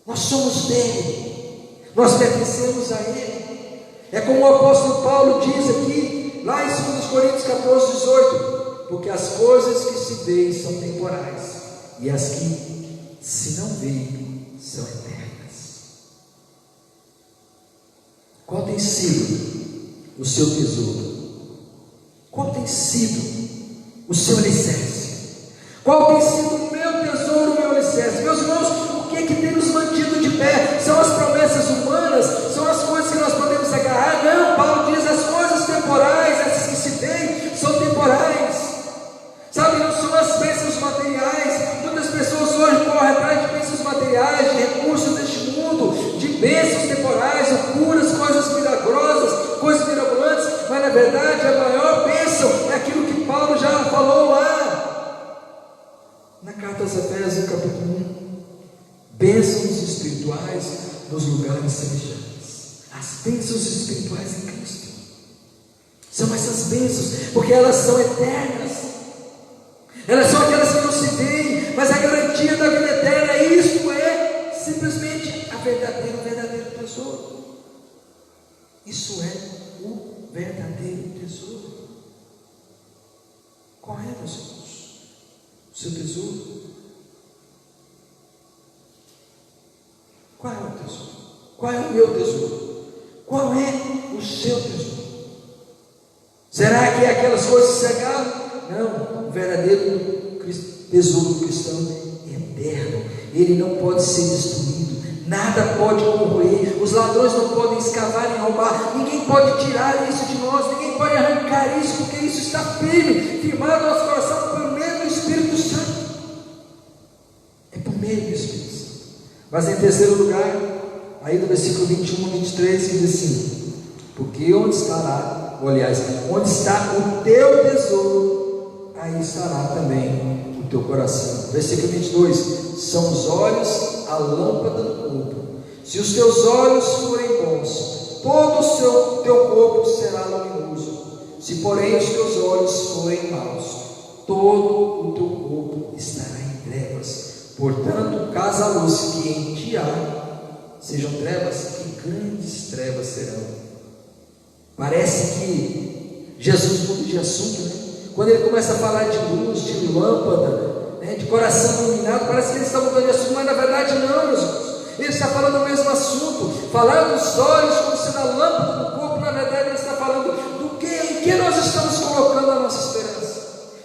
S1: Nós somos dele, nós pertencemos a ele. É como o apóstolo Paulo diz aqui, lá em 2 Coríntios 14, 18: porque as coisas que se veem são temporais, e as que se não veem são eternas. Qual tem sido o seu tesouro? Qual tem sido o seu alicerce? Qual tem sido o meu tesouro, o meu alicerce? Meus irmãos, o que é que tem nos mantido de pé? São as promessas humanas? São as coisas que nós podemos agarrar? Não, Paulo diz: as coisas temporais, essas que se veem, são temporais. Sabe, não são as bênçãos materiais. Muitas pessoas hoje correm atrás de bênçãos materiais, de recursos deste mundo, de bênçãos temporais, ou curas, coisas milagrosas, coisas mirabolantes, mas na verdade a maior bênção é aquilo que Paulo já falou lá na carta aos Efésios, capítulo 1: bênçãos espirituais nos lugares celestiais. As bênçãos espirituais em Cristo são essas bênçãos, porque elas são eternas. Elas são aquelas que não se veem, mas a garantia da vida eterna. Isso é simplesmente o verdadeiro tesouro. Isso é o verdadeiro tesouro. Qual é, meus irmãos, o seu tesouro? Qual é o tesouro? Qual é o meu tesouro? Qual seu tesouro? Será que é aquelas coisas que se acabam? Não, o verdadeiro tesouro do cristão é eterno, ele não pode ser destruído, nada pode corroer, os ladrões não podem escavar nem roubar, ninguém pode tirar isso de nós, ninguém pode arrancar isso, porque isso está firme, firmado no nosso coração por meio do Espírito Santo. É por meio do Espírito Santo. Mas em terceiro lugar, aí no versículo 21 e 23, diz assim: porque onde estará, ou aliás, onde está o teu tesouro, aí estará também o teu coração. Versículo 22, são os olhos a lâmpada do corpo. Se os teus olhos forem bons, todo o teu corpo será luminoso. Se porém os teus olhos forem maus, todo o teu corpo estará em trevas. Portanto, caso a luz que em ti há sejam trevas, que grandes trevas serão. Parece que Jesus muda de assunto, né? Quando ele começa a falar de luz, de lâmpada, né, de coração iluminado, parece que ele está mudando de assunto, mas na verdade não, meus irmãos. Ele está falando o mesmo assunto, falando dos olhos como sendo a lâmpada do corpo. Na verdade ele está falando em que nós estamos colocando a nossa esperança.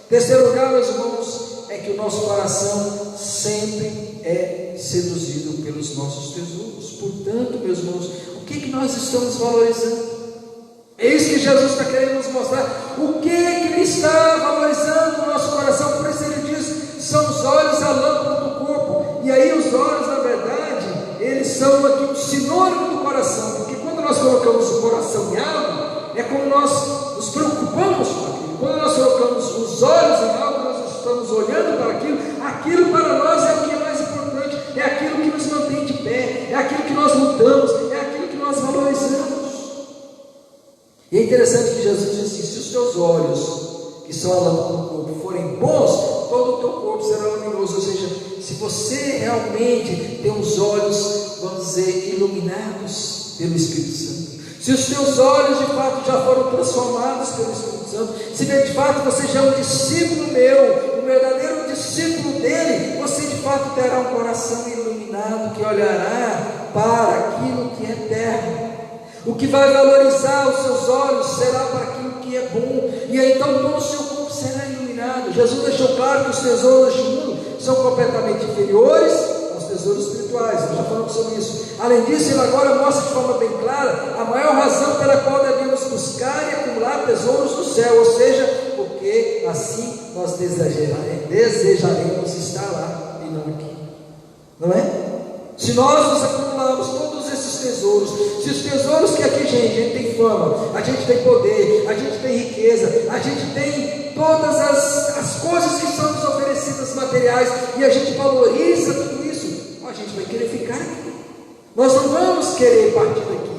S1: Terceiro lugar, meus irmãos, é que o nosso coração sempre é seduzido pelos nossos tesouros. Portanto, meus irmãos, o que nós estamos valorizando? É isso que Jesus está querendo nos mostrar. O que Ele está valorizando no nosso coração? Por isso Ele diz, são os olhos a lâmpada do corpo. E aí os olhos, na verdade, eles são aqui um sinônimo do coração. Porque quando nós colocamos o coração em algo, é como nós nos preocupamos com aquilo. Quando nós colocamos os olhos em algo, nós estamos olhando para aquilo. Aquilo para nós é o que é mais importante. É aquilo que nos mantém de pé. É aquilo que nós lutamos. É aquilo que nós valorizamos. E é interessante que Jesus diz assim: se os teus olhos, que são a lâmpada do corpo, forem bons, todo o teu corpo será luminoso. Ou seja, se você realmente tem os olhos, vamos dizer, iluminados pelo Espírito Santo, se os teus olhos de fato já foram transformados pelo Espírito Santo, se de fato você já é um discípulo meu, um verdadeiro discípulo dele, você de fato terá um coração iluminado que olhará para aquilo que é eterno. O que vai valorizar os seus olhos será para aquilo que é bom, e aí então todo o seu corpo será iluminado. Jesus deixou claro que os tesouros deste mundo são completamente inferiores aos tesouros espirituais. Nós já falamos sobre isso. Além disso, ele agora mostra de forma bem clara a maior razão pela qual devemos buscar e acumular tesouros no céu, ou seja, porque assim nós desejaremos estar lá e não aqui, não é? Se nós nos acumulamos todos esses tesouros, se os tesouros que aqui, gente, a gente tem fama, a gente tem poder, a gente tem riqueza, a gente tem todas as coisas que são nos oferecidas materiais, e a gente valoriza tudo isso, a gente vai querer ficar aqui. Nós não vamos querer partir daqui.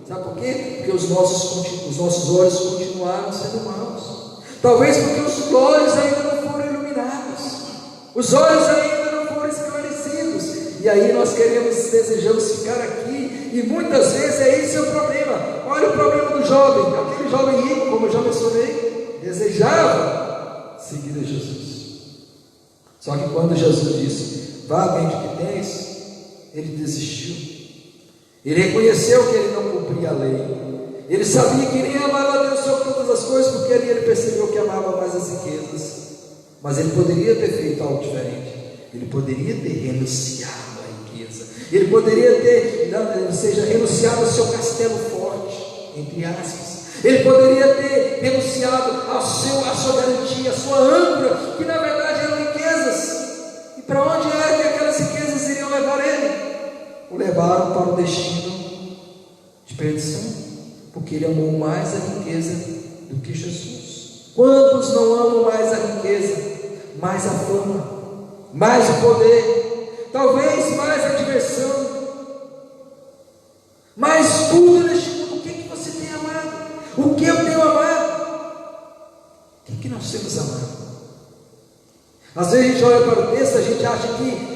S1: Sabe por quê? Porque os nossos olhos continuaram sendo maus. Talvez porque os olhos ainda não foram iluminados, os olhos ainda não foram esclarecidos. E aí nós desejamos ficar aqui, e muitas vezes esse é o problema. Olha o problema do jovem, aquele jovem rico, como eu já mencionei, desejava seguir a Jesus. Só que quando Jesus disse, vá, vende o que tens, ele desistiu. Ele reconheceu que ele não cumpria a lei. Ele sabia que nem amava a Deus sobre todas as coisas, porque ali ele percebeu que amava mais as riquezas. Mas ele poderia ter feito algo diferente. Ele poderia ter renunciado à riqueza. Ele poderia ter, renunciado ao seu castelo forte, entre aspas. Ele poderia ter renunciado à sua garantia, à sua âncora, que na verdade eram riquezas. E para onde era que aquelas riquezas iriam levar ele? O levaram para o destino de perdição, porque ele amou mais a riqueza do que Jesus. Quantos não amam mais a riqueza, mais a fama, mais o poder, talvez mais a diversão, mais tudo neste mundo? O que você tem amado? O que eu tenho amado? O que nós temos amado? Às vezes a gente olha para o texto, a gente acha que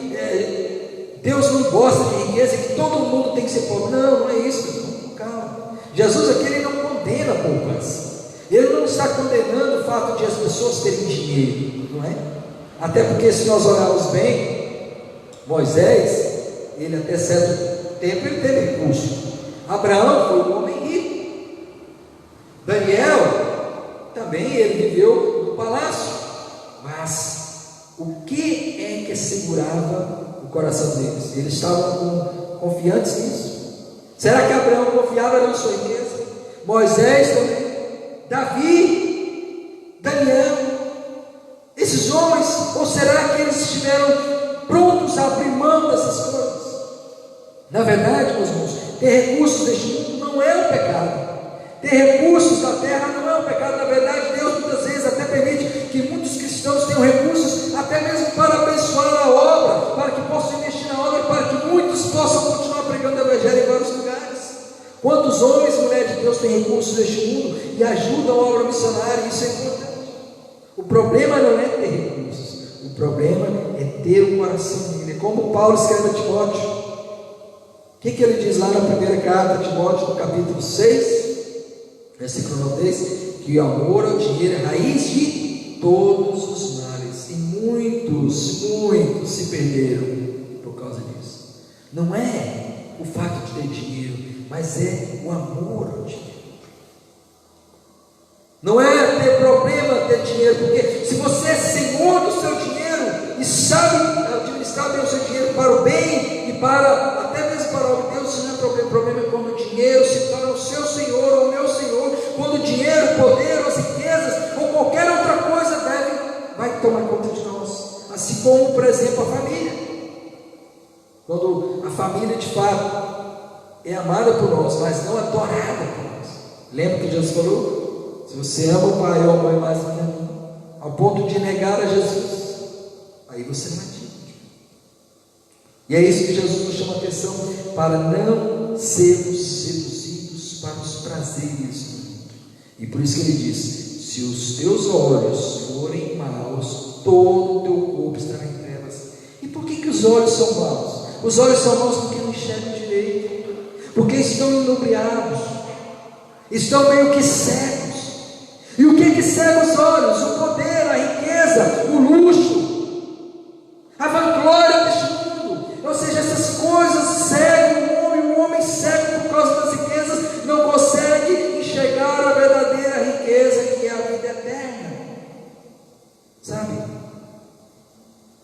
S1: Deus não gosta de riqueza, que todo mundo tem que ser pobre. Não, não é isso, não, calma. Jesus aqui, ele não condena a poupança. Ele não está condenando o fato de as pessoas terem dinheiro, não é? Até porque, se nós olharmos bem, Moisés, ele até certo tempo ele teve recurso. Abraão foi um homem rico, bem, ele viveu no palácio, mas o que segurava o coração deles? Eles estavam confiantes nisso? Será que Abraão confiava na sua riqueza? Moisés também? Davi? Daniel? Esses homens? Ou será que eles estiveram prontos a abrir mão dessas coisas? Na verdade, meus irmãos, ter recursos deste mundo não é um pecado. Ter recursos da terra não é um pecado. Na verdade, Deus muitas vezes até permite que muitos cristãos tenham recursos até mesmo para abençoar a obra, para que possam investir na obra, para que muitos possam continuar pregando o evangelho em vários lugares. Quantos homens e mulheres de Deus têm recursos neste mundo e ajudam a obra missionária? Isso é importante. O problema não é ter recursos, o problema é ter o coração dele. É como Paulo escreve a Timóteo. O que ele diz lá na primeira carta a Timóteo, no capítulo 6, versículo 9, que o amor ao dinheiro é raiz de todos os males, e muitos se perderam por causa disso. Não é o fato de ter dinheiro, mas é o amor ao dinheiro. Não é ter problema ter dinheiro, porque se você é senhor do seu dinheiro e sabe administrar bem o seu dinheiro para o bem e para até mesmo para a obra de Deus, isso não é problema. O problema é quando o dinheiro se torna o seu senhor ou o meu senhor, quando o dinheiro, o poder, as riquezas ou qualquer outra coisa vai tomar conta de nós. Assim como, por exemplo, a família. Quando a família de fato é amada por nós, mas não adorada por nós. Lembra que Jesus falou? Se você ama o pai ou a mãe mais do que a mim, ao ponto de negar a Jesus, aí você não é digno. E é isso que Jesus nos chama a atenção, para não sermos seduzidos para os prazeres do mundo. E por isso que ele diz: se os teus olhos forem maus, todo o teu corpo estará em trevas. E por que os olhos são maus? Os olhos são maus porque não enxergam direito, porque estão inebriados, estão meio que cegos. E o que cega os olhos? O poder, a riqueza, o luxo, a vanglória deste mundo. Ou seja, essas coisas cegam o homem cego por causa das riquezas, não consegue enxergar a verdadeira riqueza, que é a vida eterna. Sabe?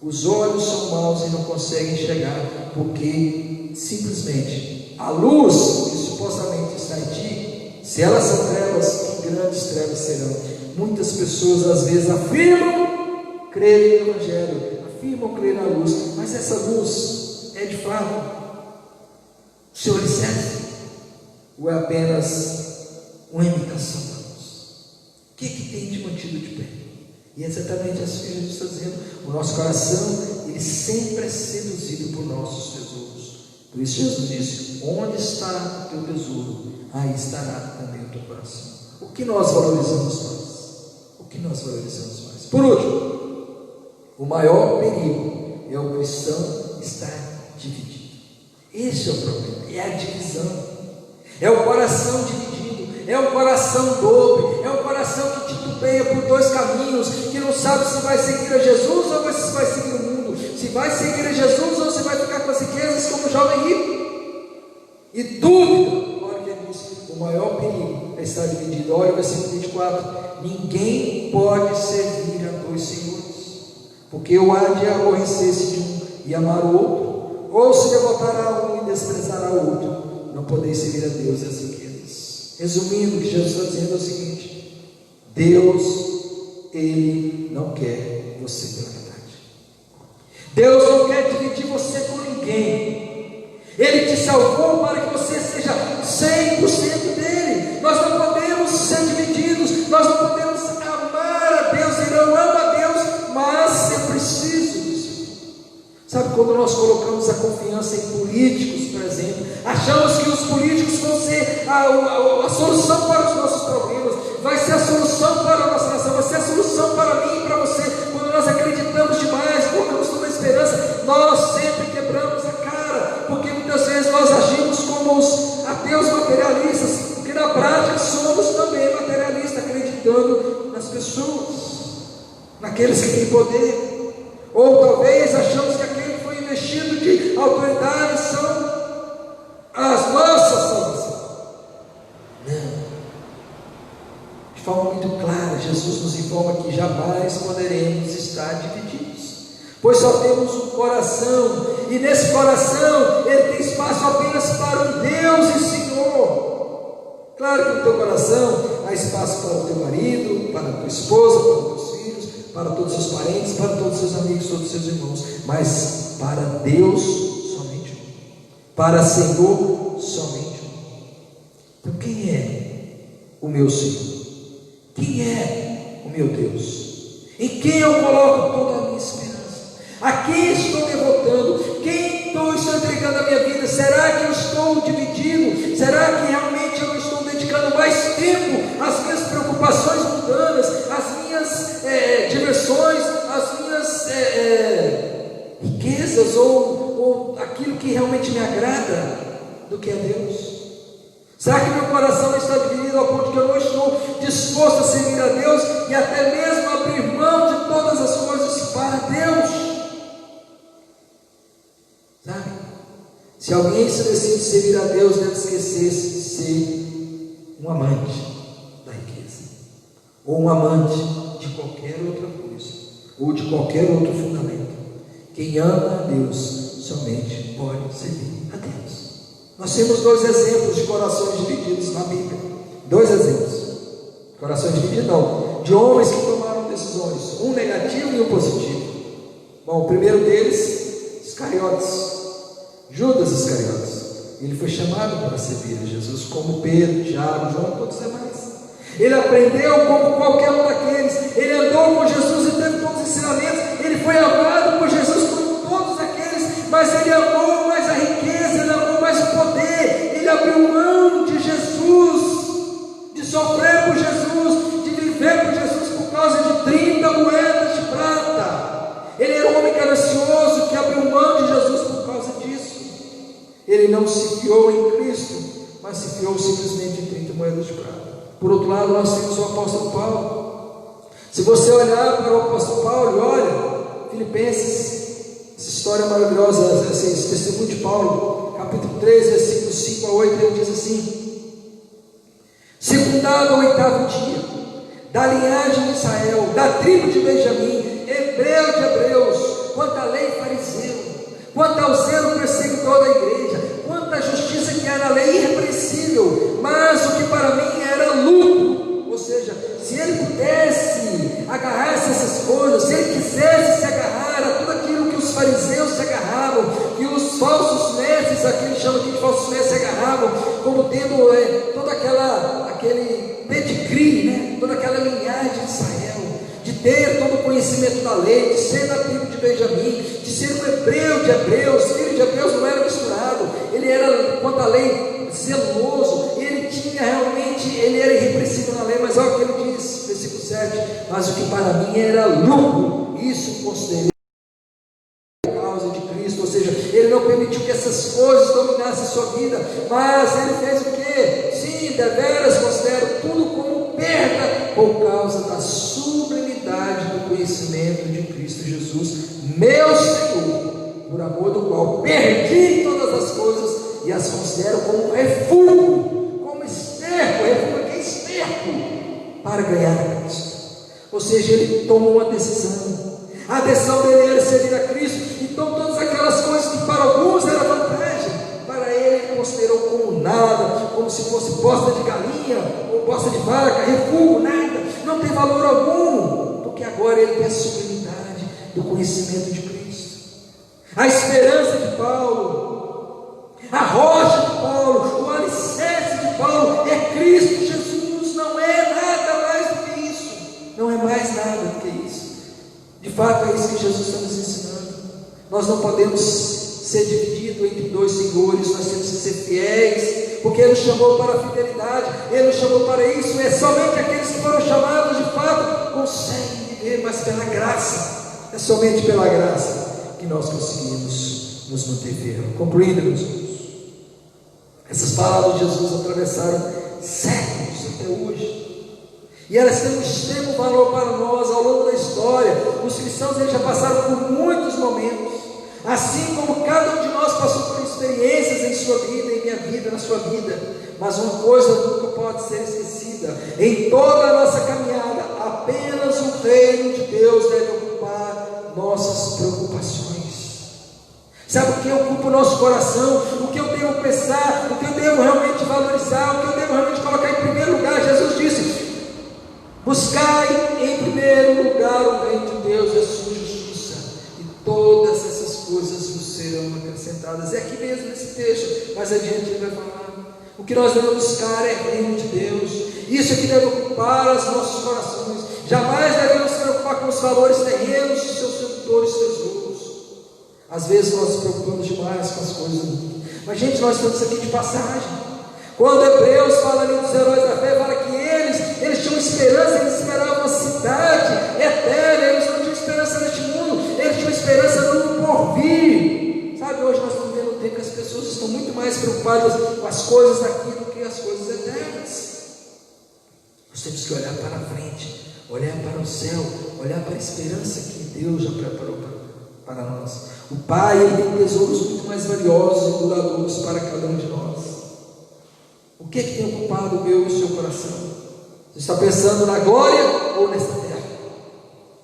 S1: Os olhos são maus e não conseguem enxergar, porque simplesmente a luz que supostamente está em ti, se elas são trevas, grandes trevas serão. Muitas pessoas às vezes afirmam crer no Evangelho, afirmam crer na luz, mas essa luz é de fato o seu alicerce, ou é apenas uma imitação da luz? O que tem te mantido de pé? E é exatamente assim que Jesus está dizendo: o nosso coração, ele sempre é seduzido por nossos tesouros. Por isso Jesus disse: onde está o teu tesouro, aí estará também o teu coração. O que nós valorizamos mais? O que nós valorizamos mais? Por último, o maior perigo é o cristão estar dividido. Esse é o problema, é a divisão, é o coração dividido, é o coração dobre, é o coração que titubeia por dois caminhos, que não sabe se vai seguir a Jesus ou se vai seguir o mundo, se vai seguir a Jesus ou se vai ficar com as riquezas como o jovem rico, e dúvida. O maior perigo é estar dividido. Olha o versículo 24: ninguém pode servir a dois senhores, porque ou há de aborrecer-se de um e amar o outro, ou se devotará a um e desprezará o outro. Não podeis servir a Deus e as riquezas. Resumindo, o que Jesus está dizendo é o seguinte: Deus, Ele não quer você pela metade. Deus não quer dividir você com ninguém. Ele te salvou para que você seja 100% dele. Nós não podemos ser divididos, nós não podemos amar a Deus. Eu não amo a Deus, mas eu preciso disso. Sabe, quando nós colocamos a confiança em políticos, por exemplo, achamos que os políticos vão ser a solução para os nossos problemas, vai ser a solução para a nossa nação, vai ser a solução para mim e para você. Quando nós acreditamos demais, colocamos toda a esperança, nós sempre quebramos a cara, porque muitas vezes nós agimos como os ateus materialistas, porque na prática somos também materialistas, acreditando nas pessoas, naqueles que têm poder, ou talvez achamos que aquele que foi investido de autoridade são as nossas salvações. Não, De forma muito clara, Jesus nos informa que jamais poderemos estar divididos, pois só temos um coração, e nesse coração ele tem espaço apenas para um Deus e Senhor. Claro que no teu coração há espaço para o teu marido, para a tua esposa, para os teus filhos, para todos os seus parentes, para todos os seus amigos, todos os seus irmãos, mas para Deus somente um, para Senhor somente um. Então quem é o meu Senhor? Quem é o meu Deus? Em quem eu coloco toda a minha esperança? A quem estou devotando? Quem estou entregando a minha vida? Será que eu estou dividido? Será que realmente eu não estou dedicando mais tempo às minhas preocupações mundanas, às minhas diversões, às minhas riquezas ou aquilo que realmente me agrada do que a Deus? Será que meu coração não está dividido ao ponto que eu não estou disposto a servir a Deus e até mesmo abrir mão de todas as coisas para Deus? Sabe? Se alguém se decide servir a Deus, deve esquecer-se de ser um amante da riqueza, ou um amante de qualquer outra coisa, ou de qualquer outro fundamento. Quem ama a Deus somente pode servir a Deus. Nós temos dois exemplos de corações divididos na Bíblia. Dois exemplos. Corações divididos não, de homens que tomaram decisões, um negativo e um positivo. Bom, o primeiro deles, Iscariotes, Judas Iscariotes. Ele foi chamado para servir a Jesus, como Pedro, Tiago, João e todos os demais. Ele aprendeu como qualquer um daqueles. Ele andou com Jesus e teve todos os ensinamentos. Ele foi amado por Jesus como todos aqueles, mas ele amou mais a riqueza, ele amou mais o poder. Ele abriu mão de Jesus, de sofrer por Jesus, de viver por Jesus por causa de 30 moedas de prata. Ele era um homem ganancioso que abriu mão de Jesus por causa disso. Ele não se fiou em Cristo, mas se fiou simplesmente em 30 moedas de prata. Por outro lado, nós temos o apóstolo Paulo. Se você olhar para o apóstolo Paulo, olha, Filipenses, essa história maravilhosa, esse testemunho de Paulo, capítulo 3, versículos 5 a 8, ele diz assim: secundado ao 8º dia, da linhagem de Israel, da tribo de Benjamim, hebreu de hebreus, quanto à lei fariseu, quanto ao zelo perseguidor da igreja, quanto à justiça que era a lei irrepreensível, mas o que para mim era lucro. Ou seja, se ele pudesse agarrar-se a essas coisas, se ele quisesse se agarrar a tudo aquilo que os fariseus se agarravam, que os falsos mestres, aqueles chamam aqui de falsos mestres, se agarravam, como tendo todo aquele pedigree, né? Toda aquela linhagem de Israel, de ter todo o conhecimento da lei, de ser da tribo de Benjamim, de ser um hebreu de hebreus. Filho de hebreus não era misturado, ele era, quanto à lei, zeloso, ele tinha realmente, ele era irrepreensível na lei. Mas olha o que ele diz, versículo 7: mas o que para mim era lucro, isso considerei por causa de Cristo. Ou seja, ele não permitiu que essas coisas dominassem a sua vida, mas ele fez o quê? Sim, deveras considero tudo como perda por causa da sublimidade do conhecimento de Cristo Jesus, meu Senhor, por amor do qual perdi todas as coisas e as considero como um refúgio, como esterco. Refúgio que é esterco, para ganhar a Cristo. Ou seja, ele tomou uma decisão. A decisão dele era servir a Cristo. Então todas aquelas coisas que para alguns era vantagem, para ele considerou como nada, como se fosse bosta de galinha ou bosta de vaca, refúgio, nada, não tem valor algum, porque agora ele tem a sublimidade do conhecimento de Cristo. A esperança de Paulo, a rocha de Paulo, o alicerce de Paulo é Cristo Jesus. Não é nada mais do que isso, não é mais nada do que isso. De fato é isso que Jesus está nos ensinando. Nós não podemos ser divididos entre dois senhores, nós temos que ser fiéis, porque Ele nos chamou para a fidelidade, Ele nos chamou para isso. É somente aqueles que foram chamados de fato conseguem viver, mas pela graça, é somente pela graça que nós conseguimos nos manter firmes. Compreenda, meus irmãos? Essas palavras de Jesus atravessaram séculos até hoje, e elas têm um extremo valor para nós ao longo da história. Os cristãos eles já passaram por muitos momentos, assim como cada um de nós passou por experiências em sua vida, em minha vida, na sua vida. Mas uma coisa nunca pode ser esquecida: terra. Em toda a nossa caminhada, apenas o reino de Deus deve ocupar nossas preocupações. Sabe o que ocupa o nosso coração? O que eu devo pensar? O que eu devo realmente valorizar? O que eu devo realmente colocar em primeiro lugar? Jesus disse: buscai em primeiro lugar o reino de Deus e a sua justiça, e todas essas coisas vos serão acrescentadas. É aqui mesmo nesse texto, mais adiante ele vai falar. O que nós devemos buscar é o reino de Deus. Isso é que deve ocupar os nossos corações. Jamais devemos se preocupar com os valores terrenos dos seus sedutores tesouros. Às vezes nós nos preocupamos demais com as coisas do mundo. Mas gente, nós estamos aqui de passagem. Quando Hebreus fala ali dos heróis da fé, fala que eles tinham esperança, eles esperavam uma cidade eterna, eles não tinham esperança neste mundo, eles tinham esperança no porvir. Sabe, hoje nós estamos vendo um tempo que as pessoas estão muito mais preocupadas com as coisas daqui do que as coisas eternas. Nós temos que olhar para a frente, olhar para o céu, olhar para a esperança que Deus já preparou para nós. O Pai, Ele tem tesouros muito mais valiosos e duradouros para cada um de nós. O que é que tem ocupado o meu e o seu coração? Você está pensando na glória ou nesta terra?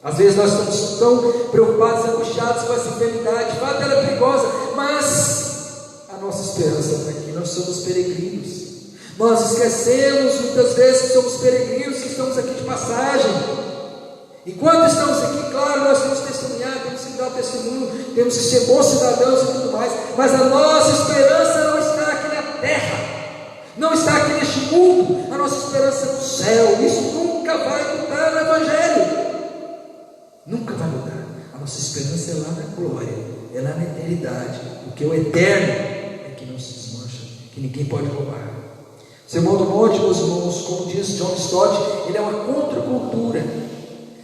S1: Às vezes nós estamos tão preocupados e angustiados com essa enfermidade. De fato ela é perigosa, mas a nossa esperança está aqui. Nós somos peregrinos. Nós esquecemos muitas vezes que somos peregrinos, que estamos aqui de passagem. Enquanto estamos aqui, claro, nós temos que testemunhar, temos que dar testemunho, temos que ser bons cidadãos e tudo mais, mas a nossa esperança não está aqui na terra, não está aqui neste mundo. A nossa esperança é no céu. Isso nunca vai mudar no Evangelho, nunca vai mudar. A nossa esperança é lá na glória, é lá na eternidade, porque o eterno é que não se desmancha, que ninguém pode roubar. Sermão do Monte, meus irmãos, como diz John Stott, ele é uma contracultura.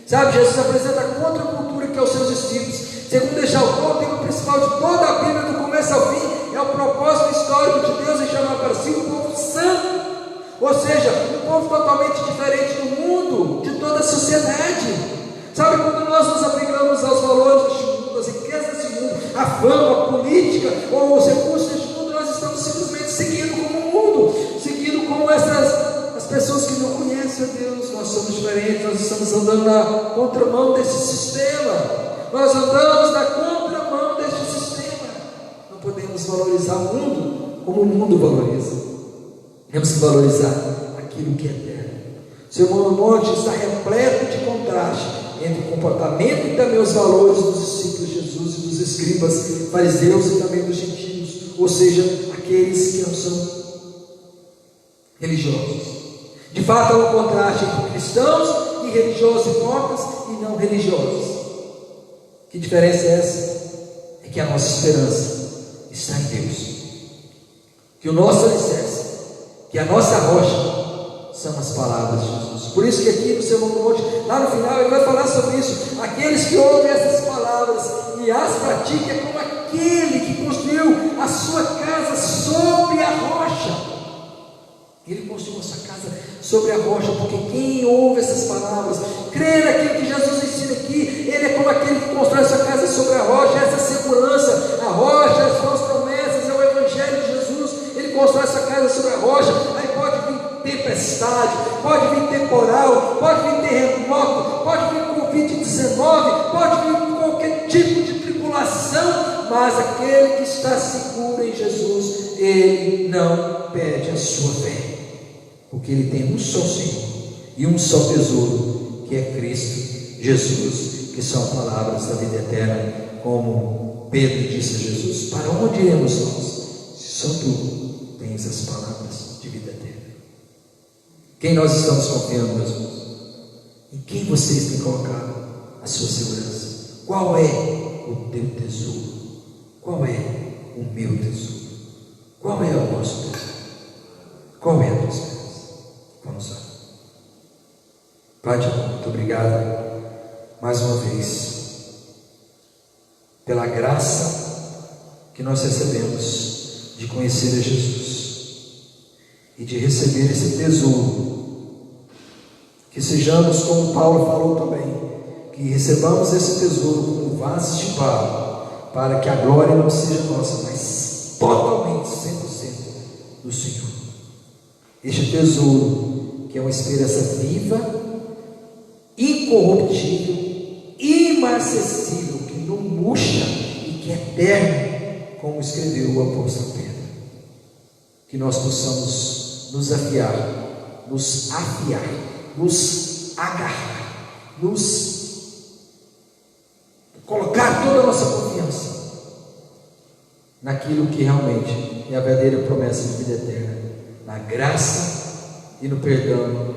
S1: Sabe, Jesus apresenta a contracultura que é os seus discípulos. Segundo deixar o tema principal de toda a Bíblia, do começo ao fim, é o propósito histórico de Deus em chamar para si um povo santo, ou seja, um povo totalmente diferente do mundo, de toda a sociedade. Sabe, quando nós nos apegamos aos valores deste mundo, às riquezas deste mundo, a fama, a política ou os recursos deste mundo, nós estamos simplesmente seguindo como o mundo, seguindo como as pessoas que não conhecem a Deus. Nós somos diferentes, nós estamos andando na contramão desse sistema, nós andamos na contramão deste sistema. Não podemos valorizar o mundo como o mundo valoriza, temos que valorizar aquilo que é eterno. O Sermão do Monte está repleto de contraste entre o comportamento e também os valores dos discípulos de Jesus e dos escribas, fariseus e também dos gentios, ou seja, aqueles que não são religiosos. De fato, há um contraste entre cristãos e religiosos hipócritas e não religiosos. Que diferença é essa? É que a nossa esperança está em Deus, que o nosso alicerce, que a nossa rocha são as palavras de Jesus. Por isso que aqui no Sermão do Monte, lá no final, ele vai falar sobre isso. Aqueles que ouvem essas palavras e as praticam é como aquele que construiu a sua casa sobre a rocha. Ele construiu a sua casa sobre a rocha, porque quem ouve essas palavras, crê naquilo que Jesus ensina aqui, ele é como aquele que constrói a sua casa sobre a rocha. Essa segurança, a rocha são as promessas, é o Evangelho de Jesus. Ele constrói a sua casa sobre a rocha. Aí pode vir tempestade, pode vir temporal, pode vir terremoto, pode vir Covid-19, pode vir qualquer tipo de tribulação, mas aquele que está seguro em Jesus, ele não perde a sua fé, porque ele tem um só Senhor e um só tesouro, que é Cristo Jesus, que são palavras da vida eterna, como Pedro disse a Jesus: para onde iremos nós, se só tu tens as palavras de vida eterna? Quem nós estamos confiando, meus irmãos? Em quem vocês têm colocado a sua segurança? Qual é o teu tesouro? Qual é o meu tesouro? Qual é o nosso tesouro? Qual é a tua esperança? Vamos lá. Pai de amor, muito obrigado mais uma vez pela graça que nós recebemos de conhecer a Jesus e de receber esse tesouro. Que sejamos, como Paulo falou também, que recebamos esse tesouro como vasos de barro, para que a glória não seja nossa, mas totalmente 100% do Senhor. Este tesouro, que é uma esperança viva, incorruptível, imarcessível, que não murcha e que é eterna, como escreveu o apóstolo Pedro. Que nós possamos nos afiar, nos agarrar, colocar toda a nossa confiança naquilo que realmente é a verdadeira promessa de vida eterna, na graça e no perdão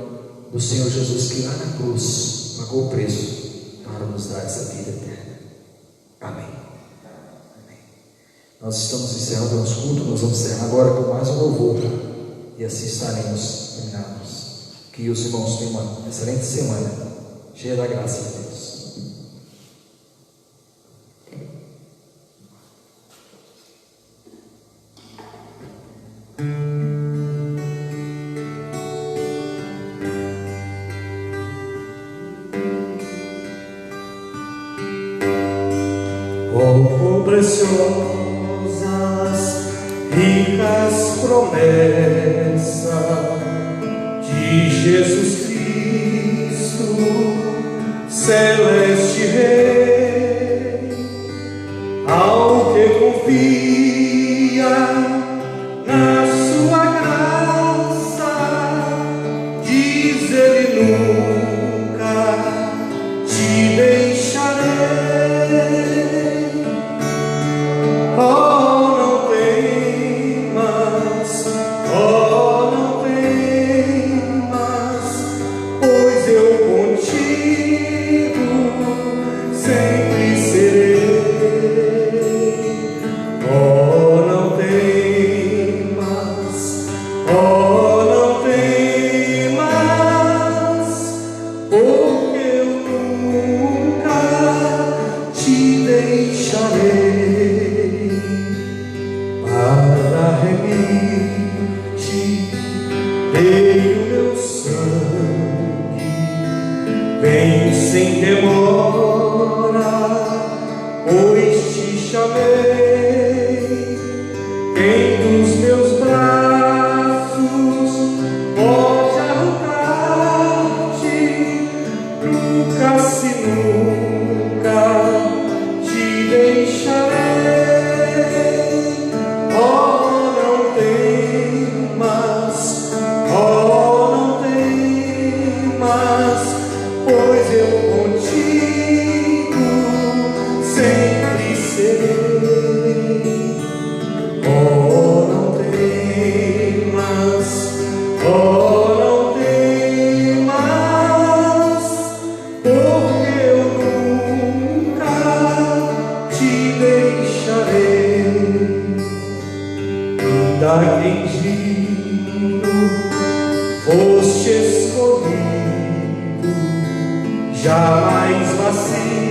S1: do Senhor Jesus, que lá na cruz pagou o preço para nos dar essa vida eterna. Amém. Amém. Nós estamos encerrando o nosso culto. Nós vamos encerrar agora com mais um louvor, e assim estaremos terminados. Que os irmãos tenham uma excelente semana, cheia da graça de Deus.
S2: Oh, preciosas, ricas promessas de Jesus Cristo, celeste Rei, ao que confia na sua graça, diz Ele: nunca te deixarei. Vem sem demora, pois te chamei. Quem dos meus braços pode arrancar-te? Nunca se nunca te deixarei. Oh, não temas, oh, não temas, pois eu contigo sempre serei. Oh, não temas, oh, não temas, porque eu nunca te deixarei. Ainda quem digno foste escolhido, jamais vacilo.